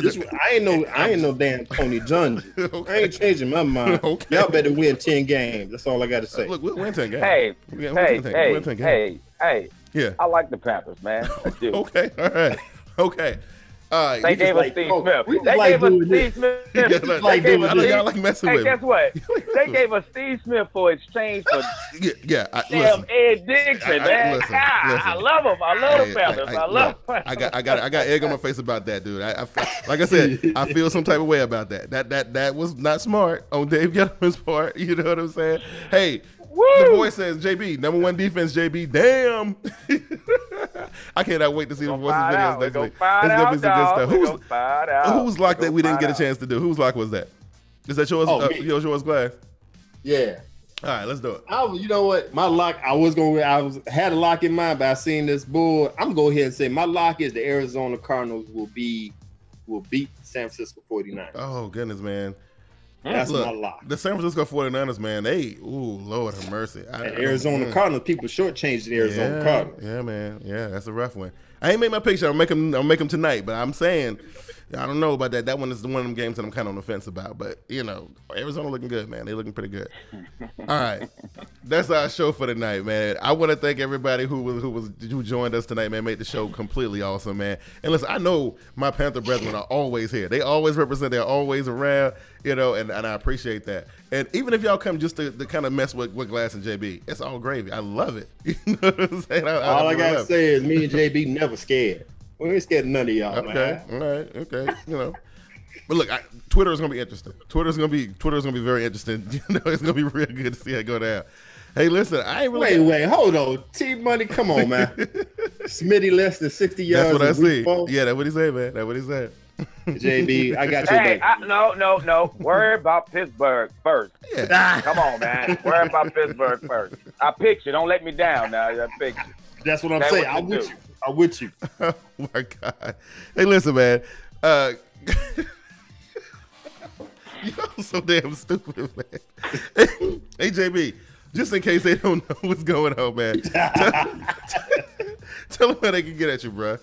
I ain't no damn Tony Dungy. Okay. I ain't changing my mind. Okay. Y'all better win 10 games. That's all I got to say. Look, we'll win 10 games. Hey, Yeah. I like the Panthers, man. I do. Okay, all right. Okay. They gave us Steve Smith. They gave us Steve Smith. Y'all like messing with me. Hey, guess what? They gave us Steve Smith for exchange for damn Ed Dixon, man. Listen. I love him. I love the Panthers. I love him. I got egg on my face about that, dude. Like I said, I feel some type of way about that. That was not smart on Dave Gettleman's part. You know what I'm saying? Hey. Woo! The voice says, JB, number 1 defense, JB. Damn. I cannot wait to see the voices videos next week. It's going to be some good stuff. Who's lock that we didn't get a chance to do? Whose lock was that? Is that yours, yours, Glass? Yeah. All right, let's do it. You know what? My lock, I had a lock in mind, but I seen this board. I'm going to go ahead and say my lock is the Arizona Cardinals will beat San Francisco 49ers. Oh, goodness, man. That's my lock. The San Francisco 49ers, man, Lord have mercy. Arizona Cardinals, people shortchanged the Arizona Cardinals. Yeah, man. Yeah, that's a rough one. I ain't made my picture. I'll make them tonight, but I'm saying, I don't know about that. That one is one of them games that I'm kind of on the fence about. But, Arizona looking good, man. They looking pretty good. All right. That's our show for tonight, man. I want to thank everybody who joined us tonight, man. Made the show completely awesome, man. And listen, I know my Panther brethren are always here. They always represent. They're always around, and I appreciate that. And even if y'all come just to kind of mess with Glass and JB, it's all gravy. I love it. You know what I'm saying? All I got to say is me and JB never scared. We ain't scared of none of y'all, man. All right, okay. But look, Twitter is gonna be interesting. Twitter's gonna be very interesting. It's gonna be real good to see it go down. Hey, listen, I ain't really. Wait, hold on. T-Money, come on, man. Smitty less than 60 yards. That's what I see. Yeah, that's what he said, man. That's what he said. JB, I got you. Hey, no. Worry about Pittsburgh first. Yeah. Come on, man. Worry about Pittsburgh first. I picked you. Don't let me down now. I picked you. That's what I'm saying. I'm with you. Oh my God. Hey, listen, man. You're so damn stupid, man. Hey, JB, just in case they don't know what's going on, man. Tell them how they can get at you, bro.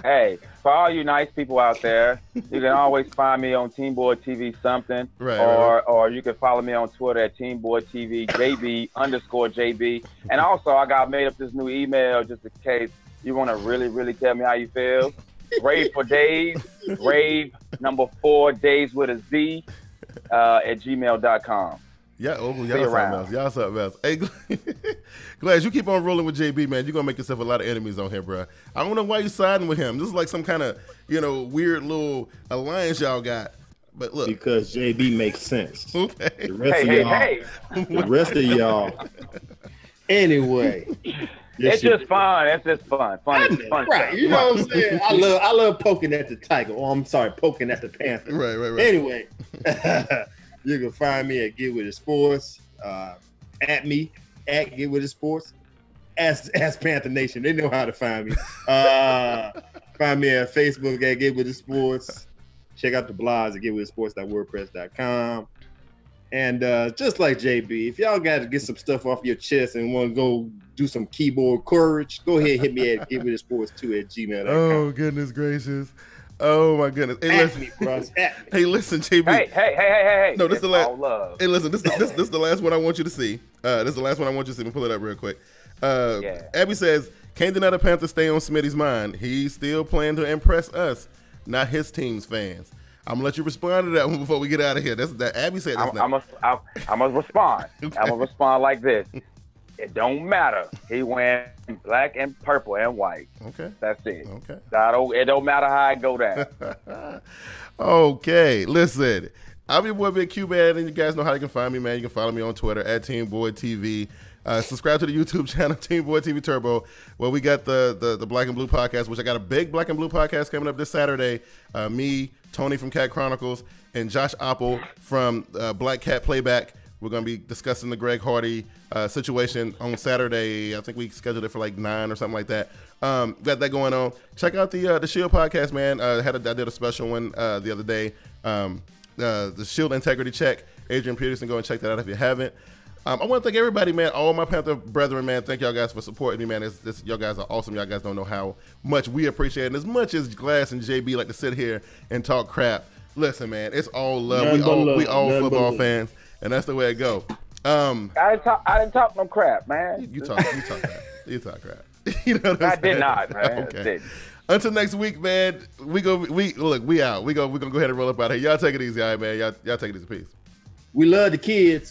Hey, for all you nice people out there, you can always find me on TeamBoydTV something, or you can follow me on Twitter at TeamBoydTV, JB_JB. And also, I got made up this new email just in case you want to really, really tell me how you feel. Rave for days, rave number 4 days with a Z at gmail.com. Yeah, y'all something else. Hey, Glass, you keep on rolling with JB, man. You're going to make yourself a lot of enemies on here, bro. I don't know why you siding with him. This is like some kind of, weird little alliance y'all got. But look. Because JB makes sense. Okay. The rest of y'all. Anyway. It's just fun. It's just fun. Fun. Right. You know what I'm saying? I love poking at the Tiger. Oh, I'm sorry, poking at the Panther. Right. Anyway. You can find me at Get With It Sports, at me at Get With It Sports, ask Panther Nation. They know how to find me. Find me at Facebook at Get With It Sports. Check out the blogs at getwithitsports.wordpress.com. And just like JB, if y'all got to get some stuff off your chest and want to go do some keyboard courage, go ahead and hit me at getwithitsports2@gmail.com. Oh, goodness gracious. Oh my goodness! Hey, listen, me, bro. Hey, listen, JB. Hey! No, this is the last. Hey, listen, this is the last one I want you to see. This is the last one I want you to see. Let me pull it up real quick. Abby says, "Can't deny the Panthers stay on Smitty's mind. He's still planning to impress us, not his team's fans." I'm gonna let you respond to that one before we get out of here. That's that Abby said. I'm gonna respond. Okay. I'm gonna respond like this. It don't matter. He wearing black and purple and white. Okay. That's it. Okay. It don't matter how I go down. Okay. Listen, I'm your boy Bigg Q, man, and you guys know how you can find me, man. You can follow me on Twitter at TeamBoydTV. Subscribe to the YouTube channel, TeamBoydTV Turbo, where we got the Black and Blue podcast, which I got a big Black and Blue podcast coming up this Saturday. Me, Tony from Cat Chronicles, and Josh Oppel from Black Cat Playback. We're going to be discussing the Greg Hardy situation on Saturday. I think we scheduled it for like 9 or something like that. Got that going on. Check out the Shield podcast, man. I did a special one the other day. The Shield Integrity Check. Adrian Peterson, go and check that out if you haven't. I want to thank everybody, man. All my Panther brethren, man. Thank y'all guys for supporting me, man. Y'all guys are awesome. Y'all guys don't know how much we appreciate it. And as much as Glass and JB like to sit here and talk crap, listen, man, it's all love. We all football fans. And that's the way it go. I didn't talk no crap, man. You talk crap. You talk crap. You know what I'm saying? I did not, man. Okay. Until next week, man. We out. We gonna go ahead and roll up out here. Y'all take it easy, all right, man. Y'all take it easy. Peace. We love the kids.